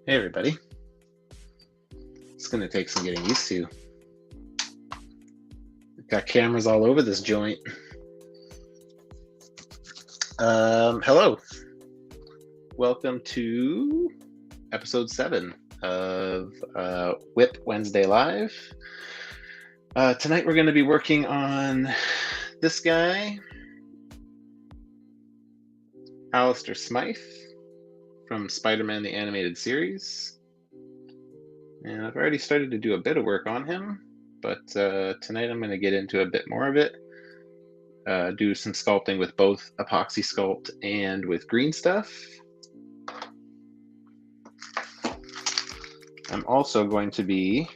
Hey everybody. It's going to take some getting used to. We've got cameras all over this joint. Hello. Welcome to episode 7 of WIP Wednesday Live. Tonight we're going to be working on this guy, Allistar Smythe from Spider-Man the Animated Series. And I've already started to do a bit of work on him, but tonight I'm going to get into a bit more of it. Do some sculpting with both epoxy sculpt and with green stuff. I'm also going to be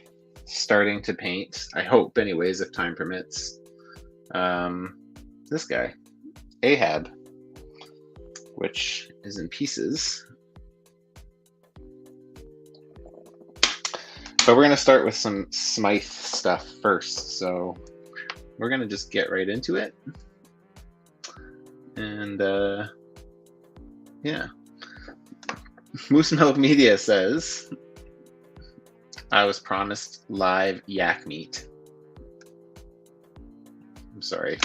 starting to paint, I hope anyways, if time permits, this guy, Ahab, which is in pieces. But we're going to start with some Smythe stuff first, so we're going to just get right into it. And yeah, Moose Milk Media says, I was promised live yak meat. I'm sorry.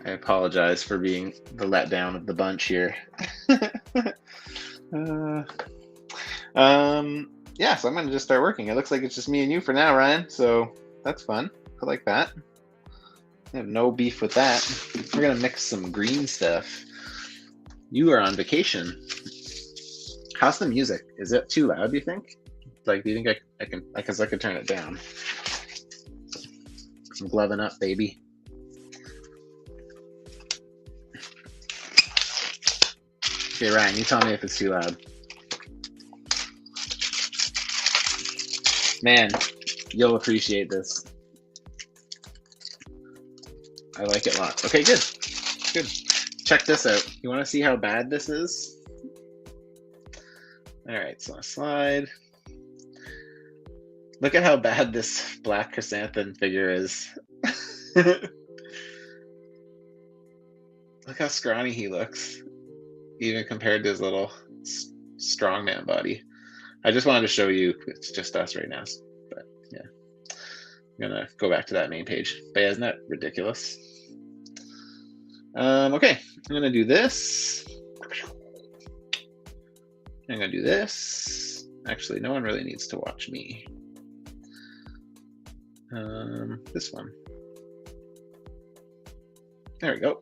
I apologize for being the letdown of the bunch here. Yeah, so I'm going to just start working. It looks like it's just me and you for now, Ryan, so that's fun. I like that. I have no beef with that. We're going to mix some green stuff. You are on vacation. How's the music? Is it too loud, do you think? Like, do you think I can, because I could turn it down. I'm gloving up, baby. Okay, Ryan, you tell me if it's too loud. Man, you'll appreciate this. I like it a lot. Okay, good. Good. Check this out. You want to see how bad this is? All right, so a slide. Look at how bad this black chrysanthemum figure is. Look how scrawny he looks, even compared to his little strongman body. I just wanted to show you it's just us right now, but yeah. I'm gonna go back to that main page. But yeah, isn't that ridiculous? Okay, I'm gonna do this. I'm gonna do this. Actually, no one really needs to watch me. This one. There we go.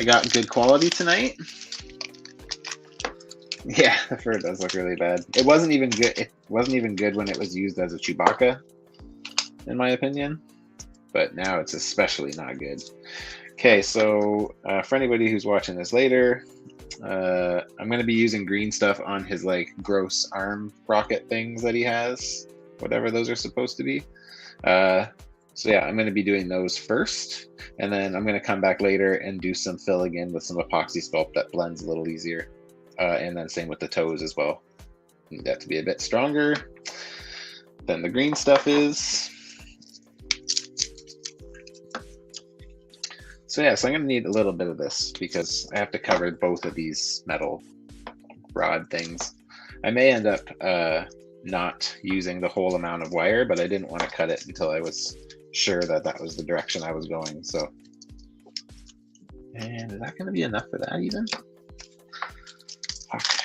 I got good quality tonight. Yeah, the fur does look really bad. It wasn't even good. It wasn't even good when it was used as a Chewbacca, in my opinion. But now it's especially not good. Okay, so for anybody who's watching this later, I'm going to be using green stuff on his like gross arm rocket things that he has, whatever those are supposed to be. So yeah, I'm going to be doing those first, and then I'm going to come back later and do some filling in with some epoxy sculpt that blends a little easier. And then same with the toes as well. Need that to be a bit stronger than the green stuff is. So yeah, so I'm going to need a little bit of this because I have to cover both of these metal rod things. I may end up not using the whole amount of wire, but I didn't want to cut it until I was sure that that was the direction I was going. So, and is that going to be enough for that even?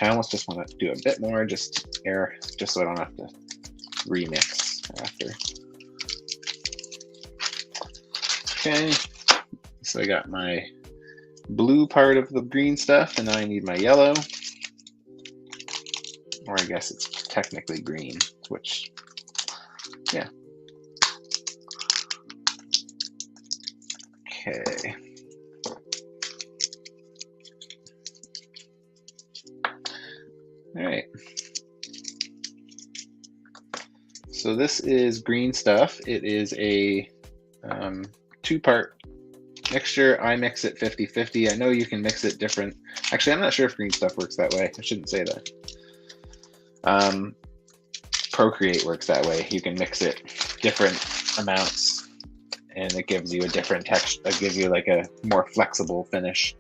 I almost just want to do a bit more, just so I don't have to remix after. Okay, so I got my blue part of the green stuff, and now I need my yellow. Or I guess it's technically green, which, yeah. Okay. All right. So this is green stuff. It is a 2-part mixture. I mix it 50-50. I know you can mix it different. Actually, I'm not sure if green stuff works that way. I shouldn't say that. Procreate works that way. You can mix it different amounts, and it gives you a different texture. It gives you like a more flexible finish.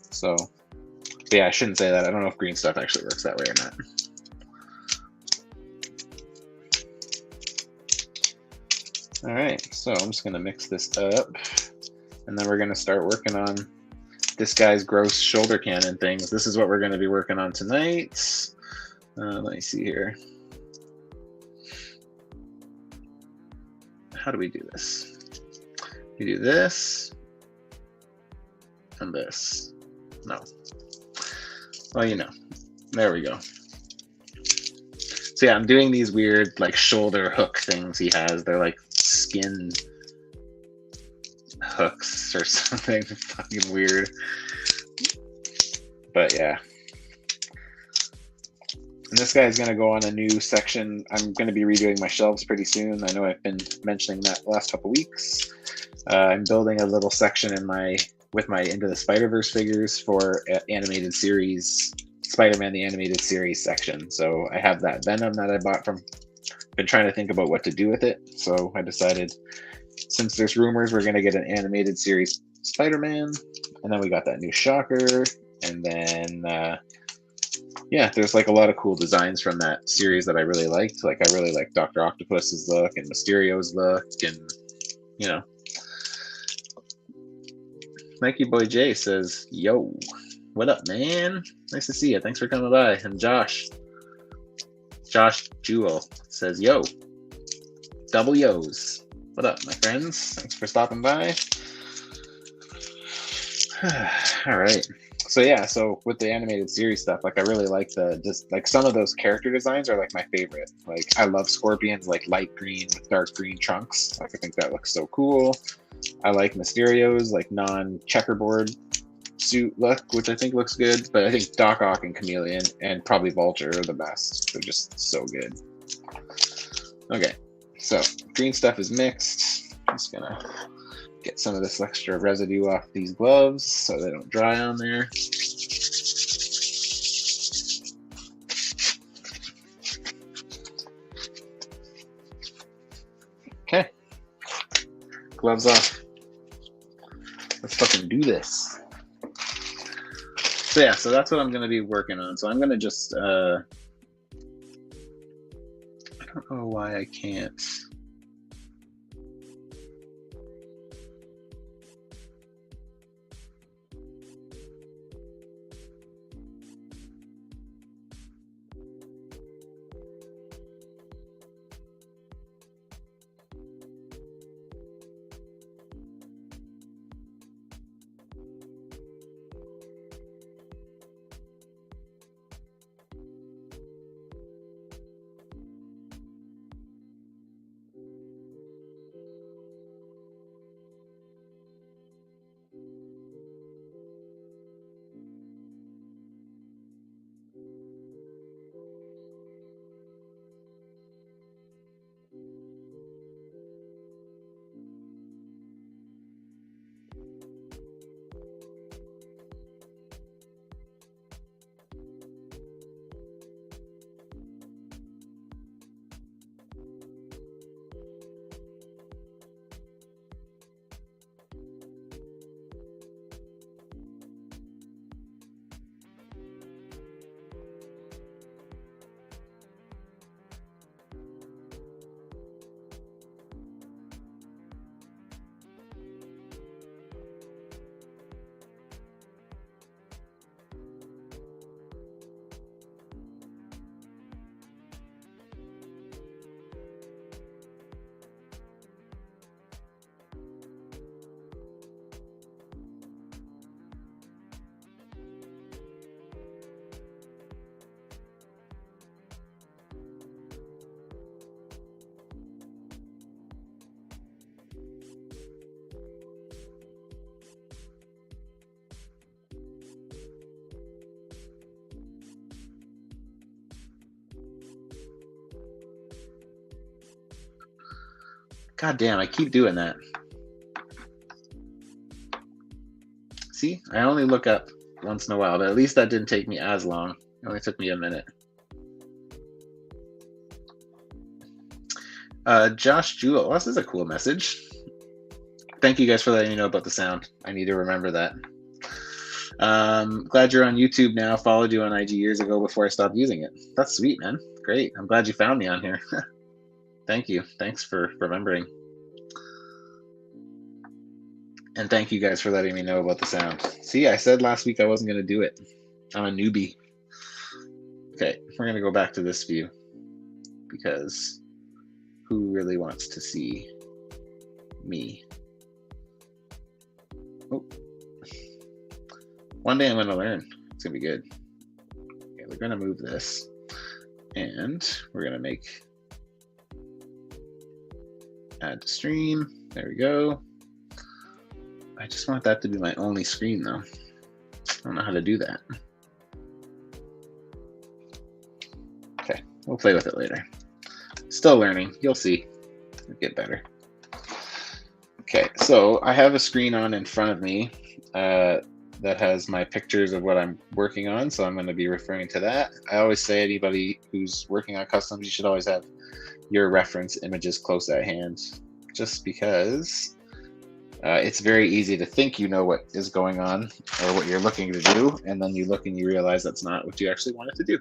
So But yeah, I shouldn't say that. I don't know if green stuff actually works that way or not. All right, so I'm just gonna mix this up, and then we're gonna start working on this guy's gross shoulder cannon things. This is what we're gonna be working on tonight. Let me see here. How do we do this? We do this and this. No. Well, you know, there we go. So yeah, I'm doing these weird like shoulder hook things he has. They're like skin hooks or something fucking weird. But yeah. And this guy's going to go on a new section. I'm going to be redoing my shelves pretty soon. I know I've been mentioning that the last couple weeks. I'm building a little section in with my Into the Spider-Verse figures for animated series, Spider-Man the Animated Series section. So I have that Venom that I bought from, been trying to think about what to do with it. So I decided, since there's rumors, we're going to get an animated series Spider-Man. And then we got that new Shocker. And then, yeah, there's like a lot of cool designs from that series that I really liked. Like I really like Dr. Octopus's look and Mysterio's look, and you know. Mikey Boy J says, "Yo, what up, man? Nice to see you. Thanks for coming by." And Josh Jewel says, "Yo, double yos. What up, my friends? Thanks for stopping by." All right. So yeah, so with the animated series stuff, like I really like just like some of those character designs are like my favorite. Like I love Scorpion's like light green with dark green trunks. Like I think that looks so cool. I like Mysterio's like non-checkerboard suit look, which I think looks good. But I think Doc Ock and Chameleon and probably Vulture are the best. They're just so good. Okay, so green stuff is mixed. I'm just gonna get some of this extra residue off these gloves so they don't dry on there. Okay, gloves off. Let's fucking do this. So yeah, so that's what I'm going to be working on. So I'm going to just, I don't know why I can't. God damn, I keep doing that. See, I only look up once in a while, but at least that didn't take me as long. It only took me a minute. Josh Jewell, well, this is a cool message. Thank you guys for letting me know about the sound. I need to remember that. Glad you're on YouTube now. Followed you on IG years ago before I stopped using it. That's sweet, man. Great. I'm glad you found me on here. Thank you. Thanks for remembering. And thank you guys for letting me know about the sound. See, I said last week I wasn't going to do it. I'm a newbie. Okay, we're going to go back to this view because who really wants to see me? Oh. One day I'm going to learn. It's going to be good. Okay, we're going to move this and we're going to make add to stream. There we go. I just want that to be my only screen though. I don't know how to do that. Okay, we'll play with it later. Still learning, you'll see. It'll get better. Okay, so I have a screen on in front of me that has my pictures of what I'm working on, so I'm going to be referring to that. I always say anybody who's working on customs, you should always have your reference images close at hand, just because it's very easy to think you know what is going on or what you're looking to do, and then you look and you realize that's not what you actually wanted to do.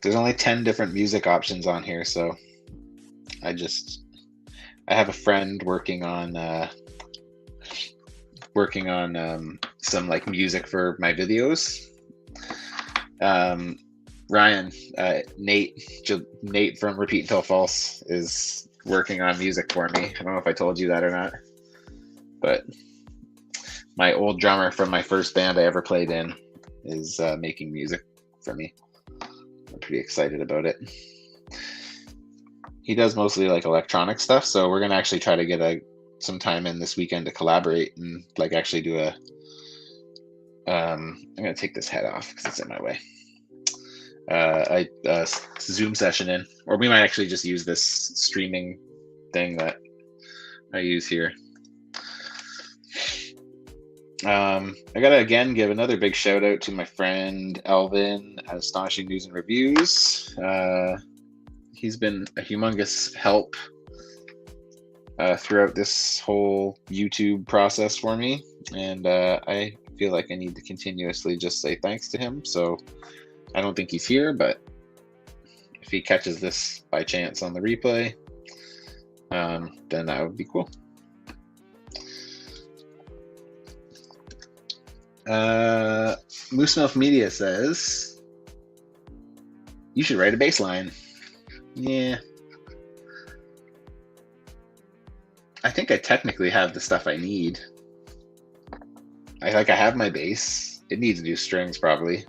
There's only 10 different music options on here, so I have a friend working on some like music for my videos. Ryan, Nate from Repeat Until False is working on music for me. I don't know if I told you that or not, but my old drummer from my first band I ever played in is making music for me. I'm pretty excited about it. He does mostly like electronic stuff, so we're gonna actually try to get some time in this weekend to collaborate and like actually do a I'm gonna take this head off because it's in my way. Zoom session in, or we might actually just use this streaming thing that I use here. I gotta again give another big shout out to my friend Elvin at Astonishing News and Reviews. He's been a humongous help throughout this whole YouTube process for me, and I feel like I need to continuously just say thanks to him. So I don't think he's here, but if he catches this by chance on the replay, then that would be cool. Moose Milk Media says, you should write a bass line. Yeah. I think I technically have the stuff I need. I have my bass. It needs new strings probably.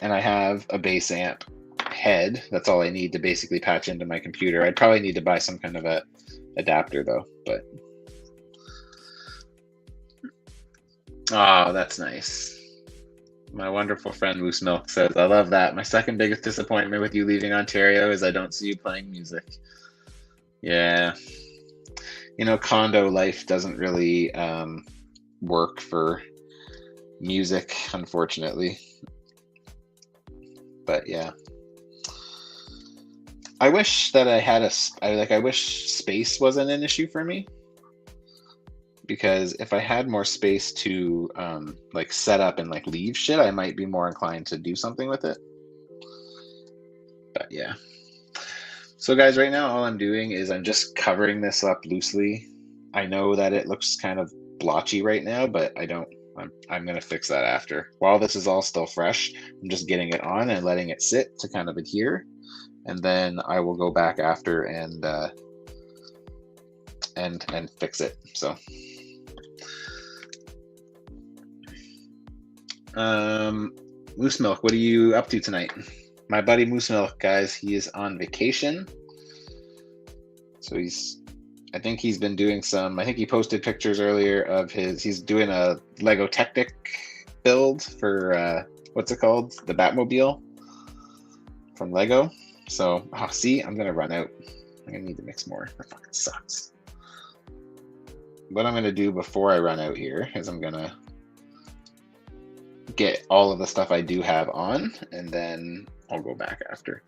And I have a bass amp head. That's all I need to basically patch into my computer. I'd probably need to buy some kind of a adapter though, but oh, that's nice. My wonderful friend Moose Milk says, I love that. My second biggest disappointment with you leaving Ontario is I don't see you playing music. Yeah. You know, condo life doesn't really work for music, unfortunately. But yeah. I wish that I wish space wasn't an issue for me. Because if I had more space to like set up and like leave shit, I might be more inclined to do something with it. But yeah. So guys, right now all I'm doing is I'm just covering this up loosely. I know that it looks kind of blotchy right now, but I'm gonna fix that after. While this is all still fresh, I'm just getting it on and letting it sit to kind of adhere. And then I will go back after and fix it. So Moose Milk, what are you up to tonight? My buddy Moose Milk, guys, he is on vacation. So I think he's been doing I think he posted pictures earlier of he's doing a Lego Technic build for, what's it called? The Batmobile from Lego. So, see, I'm going to run out. I'm going to need to mix more. That fucking sucks. What I'm going to do before I run out here is I'm going to get all of the stuff I do have on, and then I'll go back after.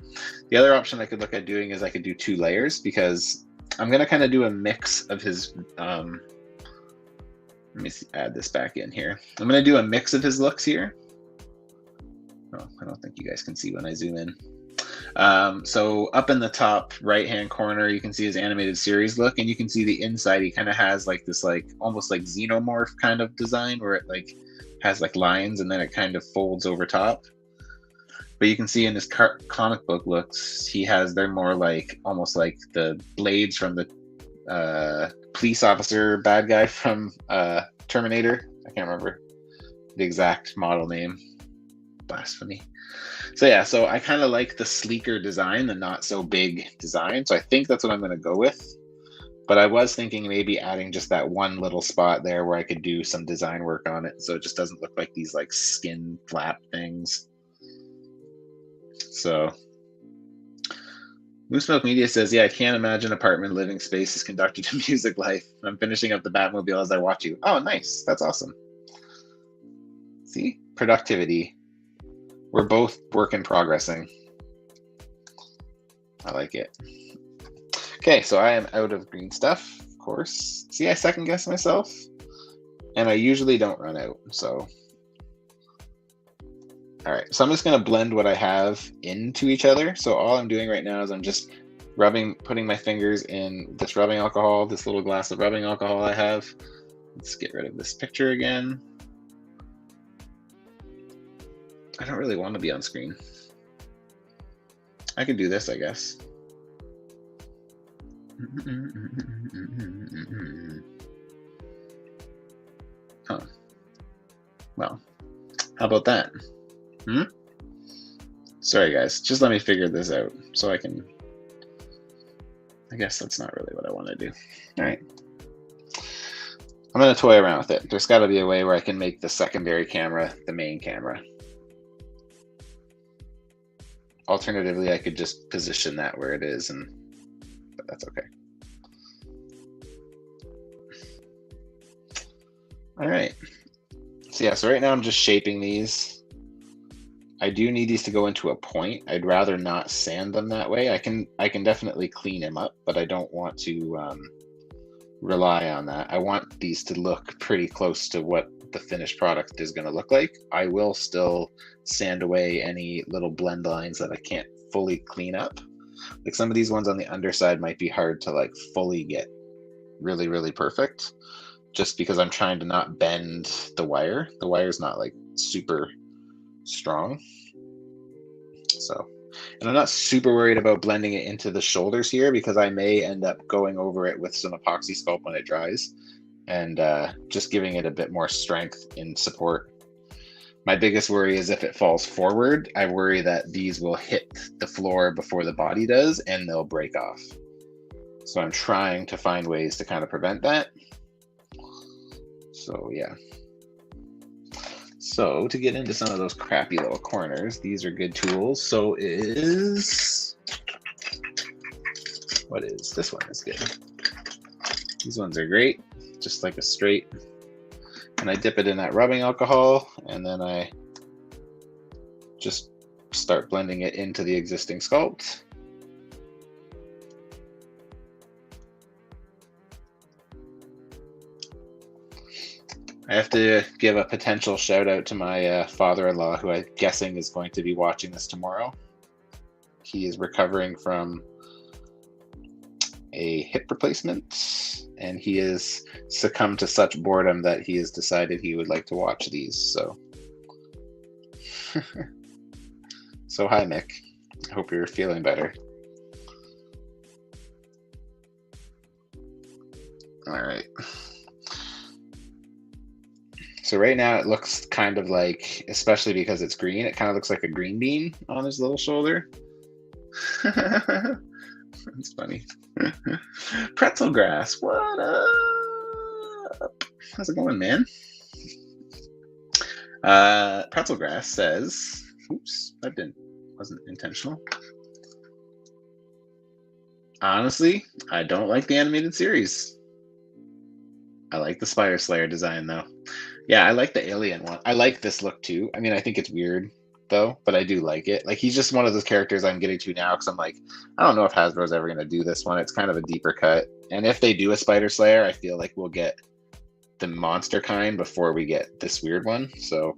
The other option I could look at doing is I could do 2 layers, because I'm gonna kind of do a mix of his. Let me add this back in here. I'm gonna do a mix of his looks here. Oh, I don't think you guys can see when I zoom in. So up in the top right-hand corner, you can see his animated series look, and you can see the inside. He kind of has like this, like almost like xenomorph kind of design, where it like has like lines, and then it kind of folds over top. But you can see in his comic book looks, they're more like almost like the blades from the police officer bad guy from Terminator. I can't remember the exact model name. Blasphemy. So yeah, so I kind of like the sleeker design, the not so big design. So I think that's what I'm going to go with. But I was thinking maybe adding just that one little spot there where I could do some design work on it, so it just doesn't look like these like skin flap things. So Moose Milk Media says, yeah, I can't imagine apartment living space is conducted to music life. I'm finishing up the Batmobile as I watch you. Oh, nice. That's awesome. See? Productivity. We're both work in progressing. I like it. Okay, so I am out of green stuff, of course. See, I second guess myself. And I usually don't run out, so. All right, so I'm just gonna blend what I have into each other. So all I'm doing right now is I'm just putting my fingers in this rubbing alcohol, this little glass of rubbing alcohol I have. Let's get rid of this picture again. I don't really want to be on screen. I could do this, I guess. Huh. Well, how about that? Sorry, guys. Just let me figure this out so I can... I guess that's not really what I want to do. All right. I'm going to toy around with it. There's got to be a way where I can make the secondary camera the main camera. Alternatively, I could just position that where it is, but that's okay. All right. So yeah, so right now I'm just shaping these. I do need these to go into a point. I'd rather not sand them that way. I can definitely clean them up, but I don't want to rely on that. I want these to look pretty close to what the finished product is going to look like. I will still sand away any little blend lines that I can't fully clean up. Like some of these ones on the underside might be hard to like fully get really, really perfect, just because I'm trying to not bend the wire. The wire's not like super strong. So, and I'm not super worried about blending it into the shoulders here, because I may end up going over it with some epoxy sculpt when it dries and just giving it a bit more strength in support. My biggest worry is if it falls forward, I worry that these will hit the floor before the body does and they'll break off. So I'm trying to find ways to kind of prevent that. So yeah. So to get into some of those crappy little corners, these are good tools. So what is this one is good. These ones are great, just like a straight. And I dip it in that rubbing alcohol, and then I just start blending it into the existing sculpt. I have to give a potential shout out to my father-in-law, who I'm guessing is going to be watching this tomorrow. He is recovering from a hip replacement, and he has succumbed to such boredom that he has decided he would like to watch these. So, so hi, Mick. I hope you're feeling better. All right. So right now it looks kind of like, especially because it's green, it kind of looks like a green bean on his little shoulder. That's funny. Pretzel Grass, what up? How's it going, man? Pretzel Grass says, oops, that wasn't intentional. Honestly, I don't like the animated series. I like the Spider Slayer design though. Yeah, I like the alien one. I like this look too. I mean, I think it's weird. though, but I do like it. Like, he's just one of those characters I'm getting to now because I'm like, I don't know if Hasbro's ever going to do this one. It's kind of a deeper cut. And if they do a Spider Slayer, I feel like we'll get the monster kind before we get this weird one. So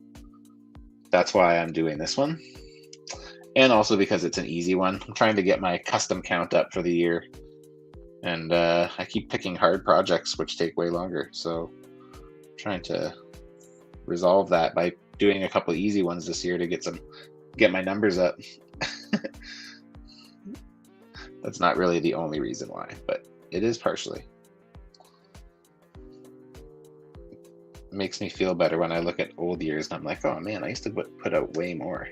that's why I'm doing this one. And also because it's an easy one. I'm trying to get my custom count up for the year. And I keep picking hard projects, which take way longer. So I'm trying to resolve that by doing a couple easy ones this year to get my numbers up. That's not really the only reason why, but it is partially. It makes me feel better when I look at old years and I'm like, oh man, I used to put out way more.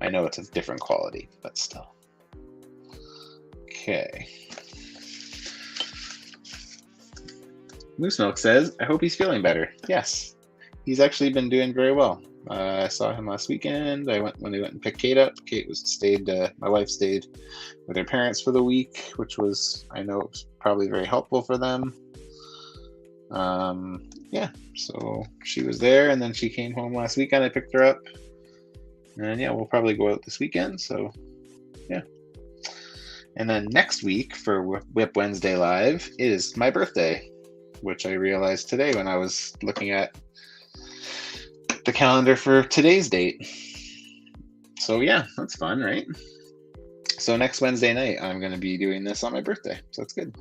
I know it's a different quality, but still. Okay. Moose Milk says, I hope he's feeling better. Yes, he's actually been doing very well. I saw him last weekend. When we went and picked Kate up. Kate my wife stayed with her parents for the week, which was, I know, it was probably very helpful for them. Yeah, so she was there, and then she came home last weekend. I picked her up, and yeah, we'll probably go out this weekend. So yeah, and then next week for WIP Wednesday Live is my birthday, which I realized today when I was looking at the calendar for today's date. So yeah, that's fun, right? So next Wednesday night, I'm going to be doing this on my birthday. So that's good.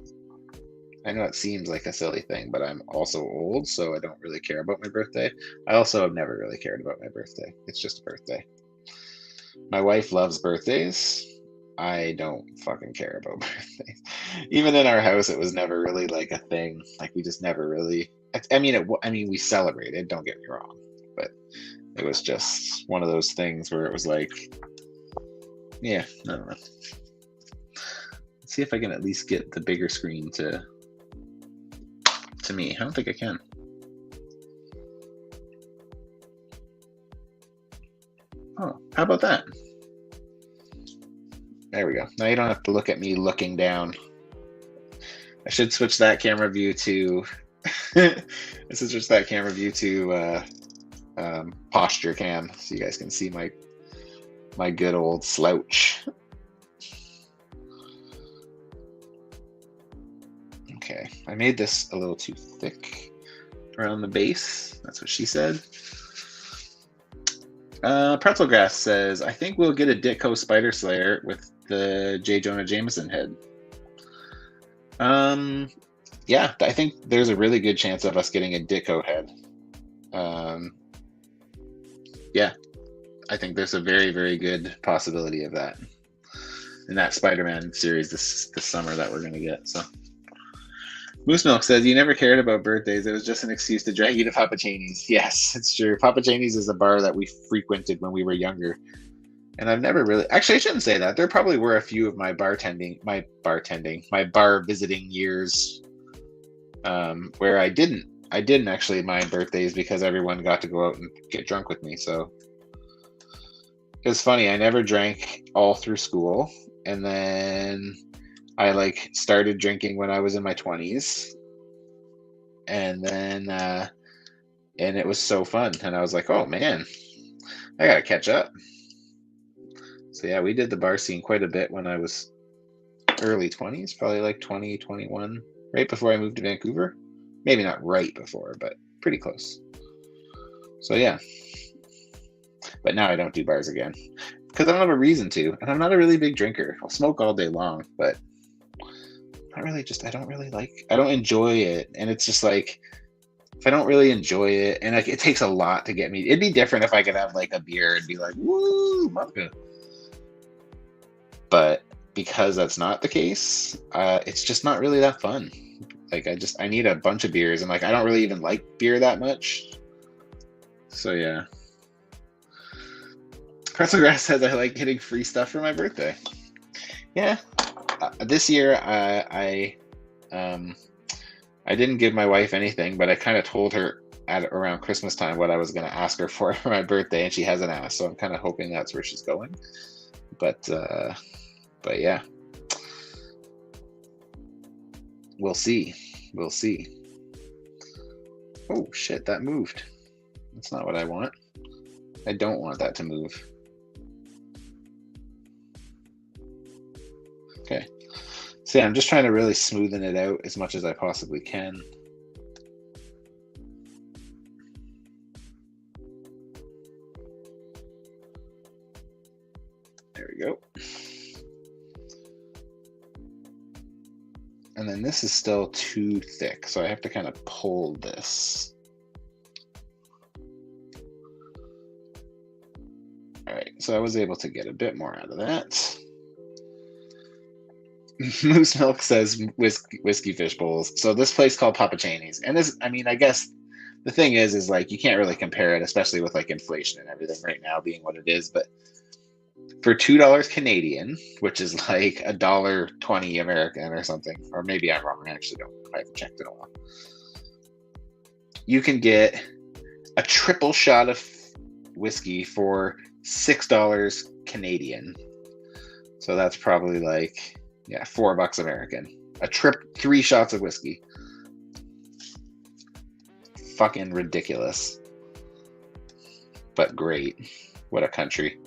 I know it seems like a silly thing, but I'm also old, so I don't really care about my birthday. I also have never really cared about my birthday. It's just a birthday. My wife loves birthdays. I don't fucking care about birthdays. Even in our house, it was never really like a thing. Like, we just never really. I mean, we celebrated. Don't get me wrong, but it was just one of those things where it was like, yeah, I don't know. Let's see if I can at least get the bigger screen to me. I don't think I can. Oh, how about that? There we go. Now you don't have to look at me looking down. I should switch that camera view to posture cam, so you guys can see my good old slouch. Okay, I made this a little too thick around the base. That's what she said. Pretzelgrass says, I think we'll get a Ditko Spider Slayer with the J. Jonah Jameson head. Yeah, I think there's a really good chance of us getting a Ditko head. Yeah, I think there's a very, very good possibility of that in that Spider-Man series this summer that we're going to get. So, Moose Milk says, you never cared about birthdays. It was just an excuse to drag you to Papa Chaney's. Yes, it's true. Papa Chaney's is a bar that we frequented when we were younger. And I've never really, actually, I shouldn't say that. There probably were a few of my bar visiting years where I didn't actually mind birthdays because everyone got to go out and get drunk with me. So it's funny. I never drank all through school. And then I started drinking when I was in my 20s. And then, and it was so fun. And I was like, oh man, I got to catch up. So yeah, we did the bar scene quite a bit when I was early 20s, probably like 20, 21, right before I moved to Vancouver. Maybe not right before, but pretty close. So yeah. But now I don't do bars again because I don't have a reason to. And I'm not a really big drinker. I'll smoke all day long, but I don't enjoy it. And it's just like, if I don't really enjoy it, and it takes a lot to get me. It'd be different if I could have like a beer and be like, woo, motherfucker. But because that's not the case, it's just not really that fun. Like, I need a bunch of beers, and like, I don't really even like beer that much. So yeah. Pretzelgrass says, I like getting free stuff for my birthday. Yeah. This year, I didn't give my wife anything, but I kind of told her at around Christmas time what I was going to ask her for my birthday, and she hasn't asked, so I'm kind of hoping that's where she's going. But yeah, we'll see. Oh shit, that moved. That's not what I want. I don't want that to move. Okay. See, I'm just trying to really smoothen it out as much as I possibly can. There we go. And then this is still too thick, so I have to kind of pull this. All right, so I was able to get a bit more out of that. Moose Milk says whiskey fish bowls. So this place called Papa Cheney's, and this, I mean, I guess the thing is like you can't really compare it, especially with like inflation and everything right now being what it is. But for $2 Canadian, which is like $1.20 American or something, or maybe I'm wrong. I actually don't know. I haven't checked in a while. You can get a triple shot of whiskey for $6 Canadian. So that's probably like, yeah, $4 American. A 3 shots of whiskey. Fucking ridiculous. But great. What a country.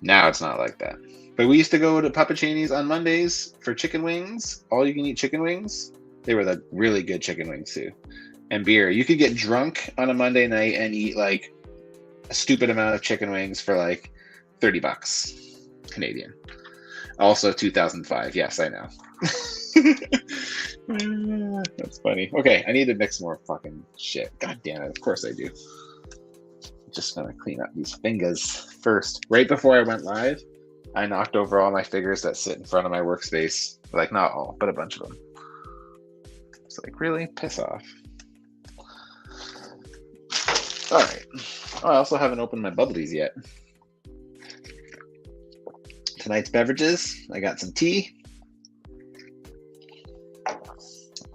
Now it's not like that. But we used to go to Papa Cheney's on Mondays for chicken wings. All you can eat chicken wings. They were the really good chicken wings too. And beer. You could get drunk on a Monday night and eat like a stupid amount of chicken wings for like $30 Canadian. Also 2005. Yes, I know. That's funny. Okay, I need to mix more fucking shit. God damn it. Of course I do. Just gonna clean up these fingers first. Right before I went live, I knocked over all my figures that sit in front of my workspace. Like, not all, but a bunch of them. It's like, really? Piss off. All right. Oh, I also haven't opened my bubblies yet. Tonight's beverages, I got some tea.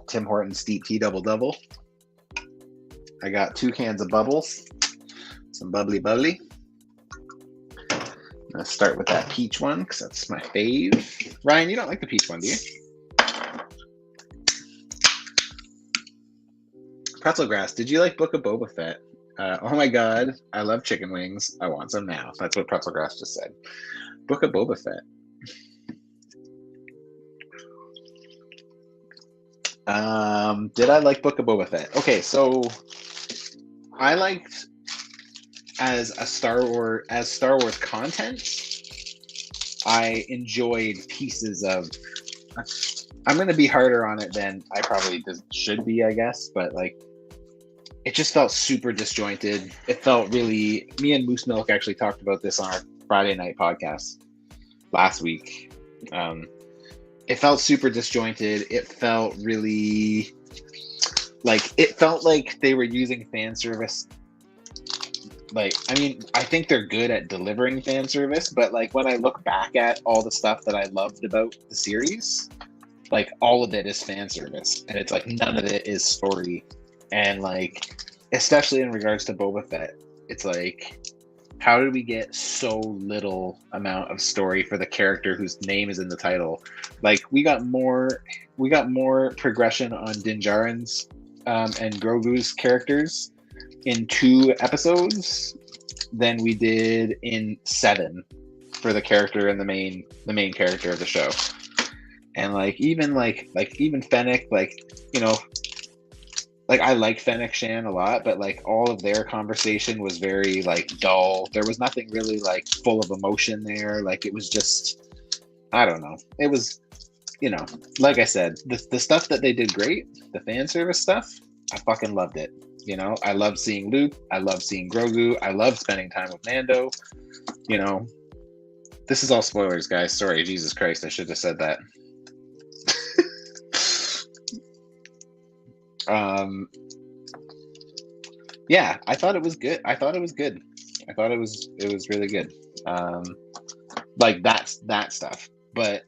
Tim Hortons Steep Tea Double Double. I got 2 cans of bubbles. Some bubbly. I'm gonna start with that peach one because that's my fave. Ryan, you don't like the peach one, do you? Pretzel Grass, did you like Book of Boba Fett? Oh my god, I love chicken wings. I want some now. That's what Pretzel Grass just said. Book of Boba Fett. Did I like Book of Boba Fett? Okay, so I liked as Star Wars content. I enjoyed pieces of. I'm gonna be harder on it than I probably should be, I guess, but like, it just felt super disjointed. It felt really. Me and Moose Milk actually talked about this on our Friday night podcast last week. It felt super disjointed. It felt really like they were using fan service. Like, I mean, I think they're good at delivering fan service, but like when I look back at all the stuff that I loved about the series, like all of it is fan service, and it's like none of it is story. And like, especially in regards to Boba Fett, it's like, how did we get so little amount of story for the character whose name is in the title? Like, we got more progression on Din Djarin's and Grogu's characters in 2 episodes than we did in 7 for the character and the main character of the show. And even Fennec, like, you know, like, I like Fennec Shan a lot, but like all of their conversation was very like dull. There was nothing really like full of emotion there. Like, it was just, I don't know. It was, you know, like I said, the stuff that they did great, the fan service stuff, I fucking loved it. You know, I loved seeing Luke. I loved seeing Grogu. I loved spending time with Mando. You know, this is all spoilers, guys. Sorry, Jesus Christ, I should have said that. Yeah, I thought it was good. I thought it was really good. Like that stuff. But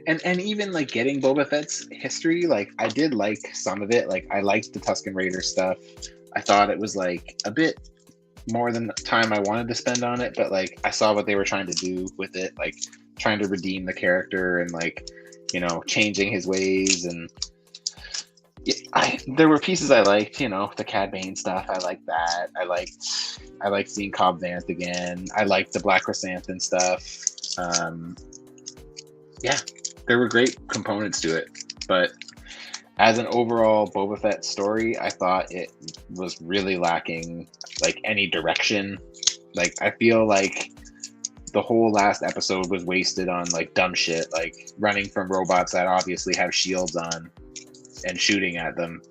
and even like getting Boba Fett's history, like I did like some of it. Like, I liked the Tusken Raider stuff. I thought it was like a bit more than the time I wanted to spend on it, but like I saw what they were trying to do with it, like trying to redeem the character and like, you know, changing his ways. And there were pieces I liked, you know, the Cad Bane stuff. I liked that. I liked seeing Cobb Vanth again. I liked the Black Chrysanthemum stuff. Yeah, there were great components to it, but as an overall Boba Fett story, I thought it was really lacking like any direction. Like I feel like the whole last episode was wasted on like dumb shit, like running from robots that obviously have shields on and shooting at them.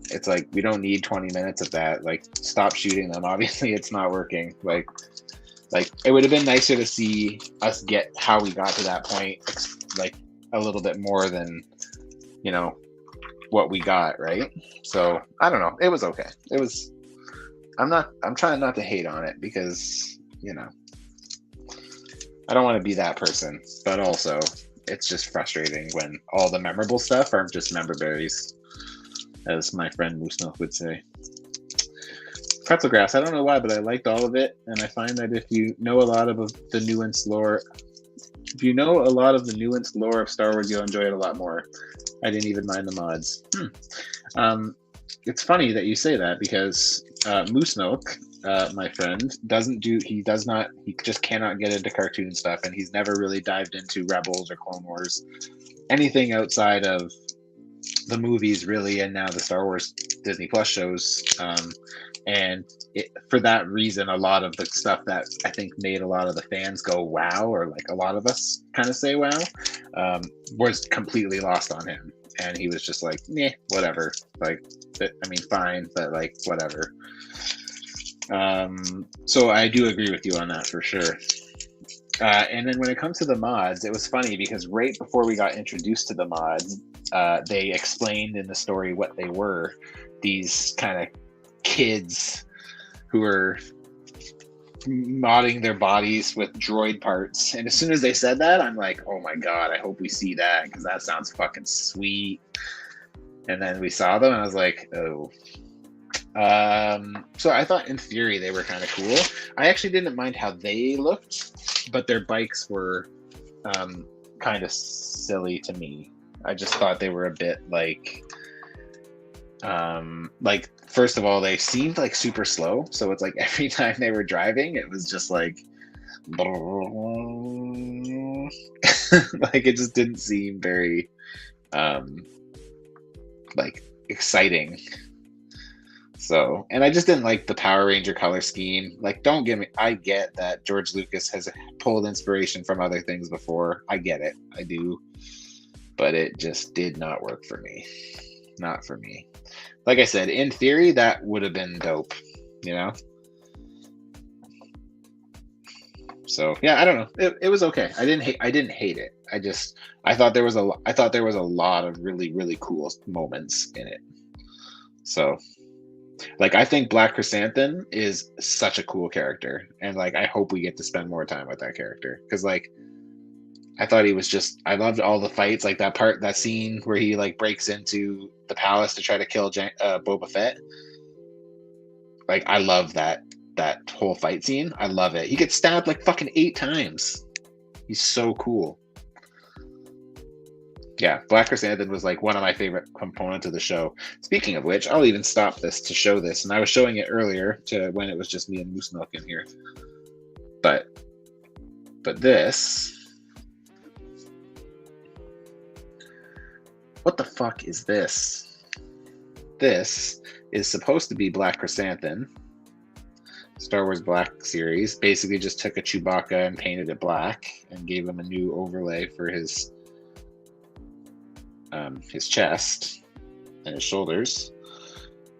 It's like, we don't need 20 minutes of that. Like, stop shooting them. Obviously it's not working. Like it would have been nicer to see us get how we got to that point, like a little bit more than, you know, what we got, right? So I don't know. It was okay. It was, I'm trying not to hate on it because, you know, I don't want to be that person, but also it's just frustrating when all the memorable stuff are just member berries, as my friend Moose Milk would say. Pretzel Grass, I don't know why, but I liked all of it, and I find that if you know a lot of the nuanced lore, of Star Wars, you'll enjoy it a lot more. I didn't even mind the mods. It's funny that you say that because Moose Milk, my friend, he just cannot get into cartoon stuff, and he's never really dived into Rebels or Clone Wars, anything outside of the movies really, and now the Star Wars Disney Plus shows. And for that reason, a lot of the stuff that I think made a lot of the fans go wow, or like a lot of us kind of say wow, was completely lost on him. And he was just like, nah, whatever. Like, I mean, fine, but like, whatever. So I do agree with you on that for sure. And then when it comes to the mods, it was funny because right before we got introduced to the mods, they explained in the story what they were. These kind of kids who were modding their bodies with droid parts. And as soon as they said that, I'm like, oh my God, I hope we see that because that sounds fucking sweet. And then we saw them and I was like, oh. So I thought in theory they were kind of cool. I actually didn't mind how they looked, but their bikes were kind of silly to me. I just thought they were a bit like first of all, they seemed like super slow. So it's like every time they were driving, it was just like like it just didn't seem very like exciting. So, and I just didn't like the Power Ranger color scheme. Like, don't get me, I get that George Lucas has pulled inspiration from other things before. I get it. I do. But it just did not work for me. Not for me. Like I said, in theory, that would have been dope, you know? So, yeah, I don't know. It was okay. I didn't hate it. I thought there was a lot of really, really cool moments in it. So, like, I think Black Chrysanthemum is such a cool character, and like I hope we get to spend more time with that character because like I thought he was just, I loved all the fights, like that scene where he like breaks into the palace to try to kill Boba Fett. Like I love that whole fight scene. I love it. He gets stabbed like fucking 8 times. He's so cool. Yeah, Black Chrysanthemum was like one of my favorite components of the show. Speaking of which, I'll even stop this to show this. And I was showing it earlier to when it was just me and Moose Milk in here. But this, what the fuck is this? This is supposed to be Black Chrysanthemum. Star Wars Black series. Basically just took a Chewbacca and painted it black and gave him a new overlay for his chest and his shoulders,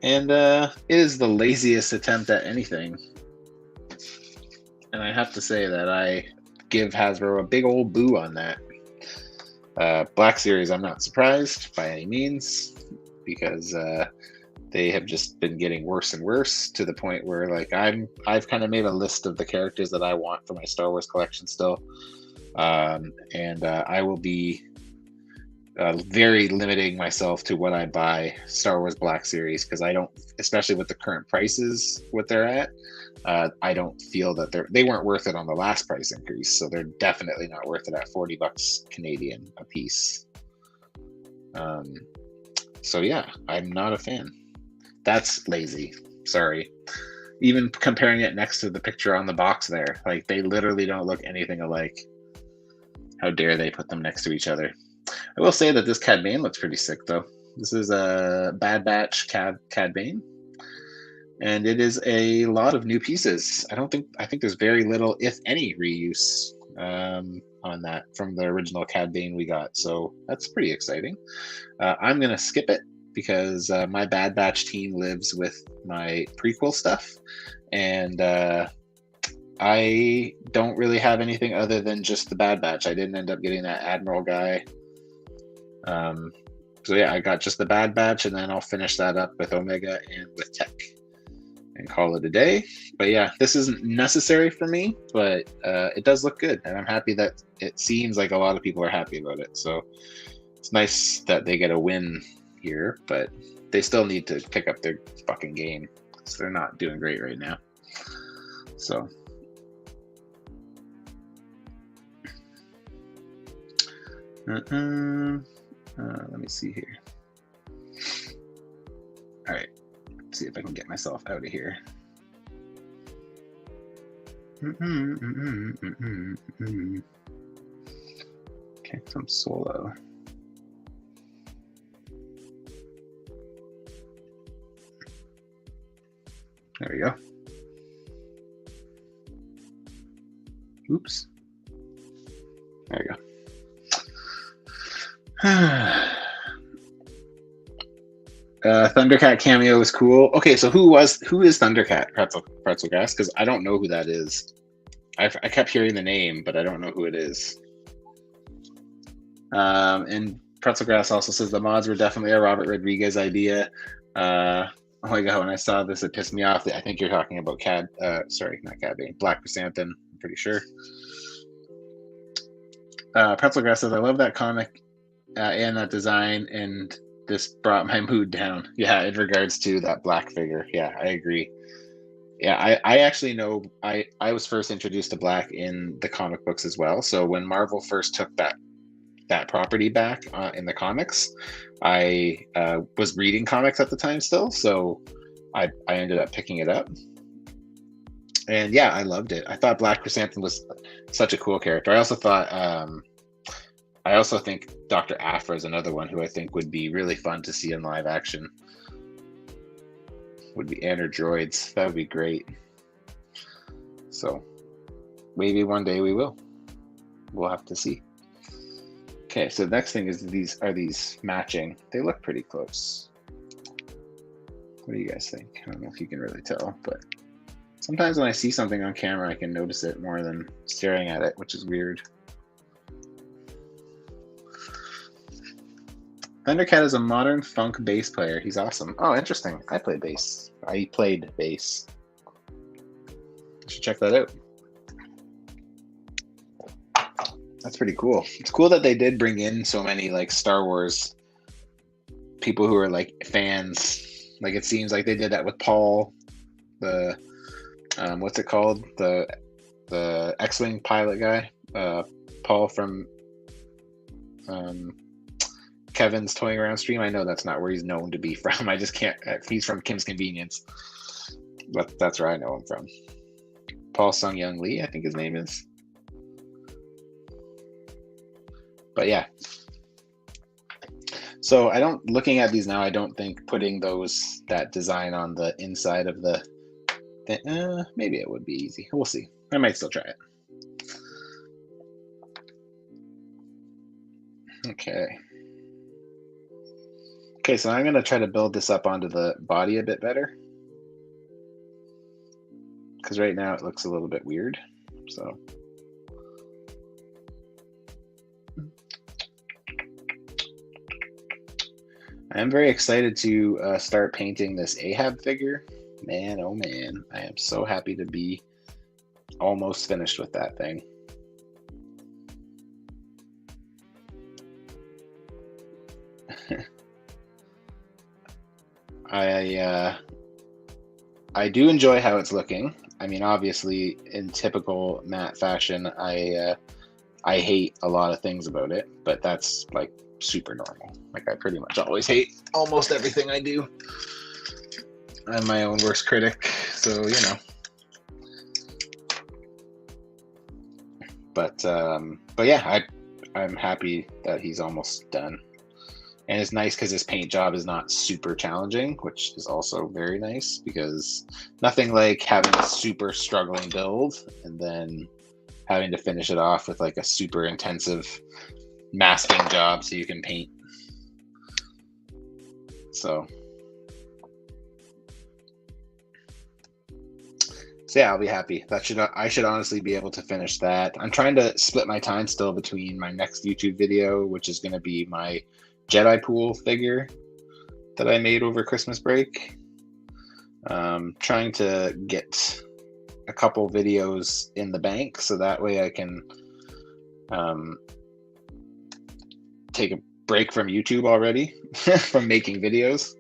and it is the laziest attempt at anything. And I have to say that I give Hasbro a big old boo on that. Black Series, I'm not surprised by any means because they have just been getting worse and worse to the point where like I've kind of made a list of the characters that I want for my Star Wars collection still, and I will be very limiting myself to what I buy Star Wars Black Series because I don't, especially with the current prices, what they're at, I don't feel that they weren't worth it on the last price increase, so they're definitely not worth it at $40 Canadian a piece. So yeah, I'm not a fan. That's lazy. Sorry. Even comparing it next to the picture on the box there, like they literally don't look anything alike. How dare they put them next to each other? I will say that this Cad Bane looks pretty sick though. This is a Bad Batch Cad Bane, and it is a lot of new pieces. I think there's very little, if any, reuse on that from the original Cad Bane we got. So that's pretty exciting. I'm gonna skip it because my Bad Batch team lives with my prequel stuff, and I don't really have anything other than just the Bad Batch. I didn't end up getting that Admiral guy. So yeah, I got just the Bad Batch, and then I'll finish that up with Omega and with Tech and call it a day. But yeah, this isn't necessary for me, but it does look good, and I'm happy that it seems like a lot of people are happy about it. So it's nice that they get a win here, but they still need to pick up their fucking game because they're not doing great right now. So let me see here. All right, let's see if I can get myself out of here. Okay, some solo. There we go. Oops. There we go. Thundercat cameo was cool. Okay, so who is Thundercat Pretzel Grass? Because I don't know who that is. I kept hearing the name, but I don't know who it is. And Pretzel Grass also says the mods were definitely a Robert Rodriguez idea. Oh my god, when I saw this, it pissed me off. I think you're talking about Black Chrysanthemum, I'm pretty sure. Pretzel Grass says, I love that comic and that design, and this brought my mood down. Yeah, in regards to that black figure. Yeah, I agree. Yeah, I actually know, I was first introduced to black in the comic books as well. So when Marvel first took that property back in the comics, I was reading comics at the time still, so I ended up picking it up. And yeah, I loved it. I thought Black Chrysanthemum was such a cool character. I also think Dr. Aphra is another one who I think would be really fun to see in live action. Would be and her droids. That would be great. So maybe one day we will. We'll have to see. Okay, so the next thing is these matching. They look pretty close. What do you guys think? I don't know if you can really tell, but sometimes when I see something on camera, I can notice it more than staring at it, which is weird. Thundercat is a modern funk bass player. He's awesome. Oh, interesting. I played bass. I should check that out. That's pretty cool. It's cool that they did bring in so many like Star Wars people who are like fans. Like it seems like they did that with Paul, the what's it called? The X-Wing pilot guy. Paul from Kevin's Toying Around stream. I know that's not where he's known to be from. I just can't. He's from Kim's Convenience. But that's where I know him from. Paul Sung Young Lee, I think his name is. But yeah. So looking at these now, I don't think putting that design on the inside of the maybe it would be easy. We'll see. I might still try it. Okay, so I'm going to try to build this up onto the body a bit better. Because right now it looks a little bit weird. So I am very excited to start painting this Ahab figure. Man, oh man, I am so happy to be almost finished with that thing. I do enjoy how it's looking. I mean, obviously, in typical Matt fashion, I hate a lot of things about it, but that's like super normal. Like, I pretty much always hate almost everything I do. I'm my own worst critic, so you know. But yeah, I'm happy that he's almost done. And it's nice because his paint job is not super challenging, which is also very nice, because nothing like having a super struggling build and then having to finish it off with like a super intensive masking job so you can paint. So yeah, I'll be happy. I should honestly be able to finish that. I'm trying to split my time still between my next YouTube video, which is going to be my Jedi pool figure that I made over Christmas break. Trying to get a couple videos in the bank so that way I can take a break from YouTube already from making videos.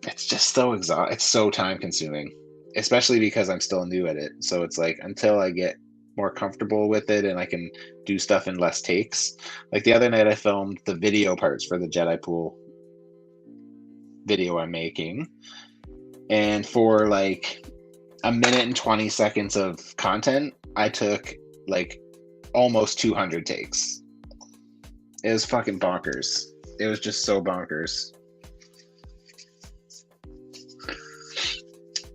It's just so it's so time consuming, especially because I'm still new at it. So it's like, until I get more comfortable with it and I can do stuff in less takes. Like the other night I filmed the video parts for the Jedi pool video I'm making, and for like a minute and 20 seconds of content, I took like almost 200 takes. It was fucking bonkers. It was just so bonkers.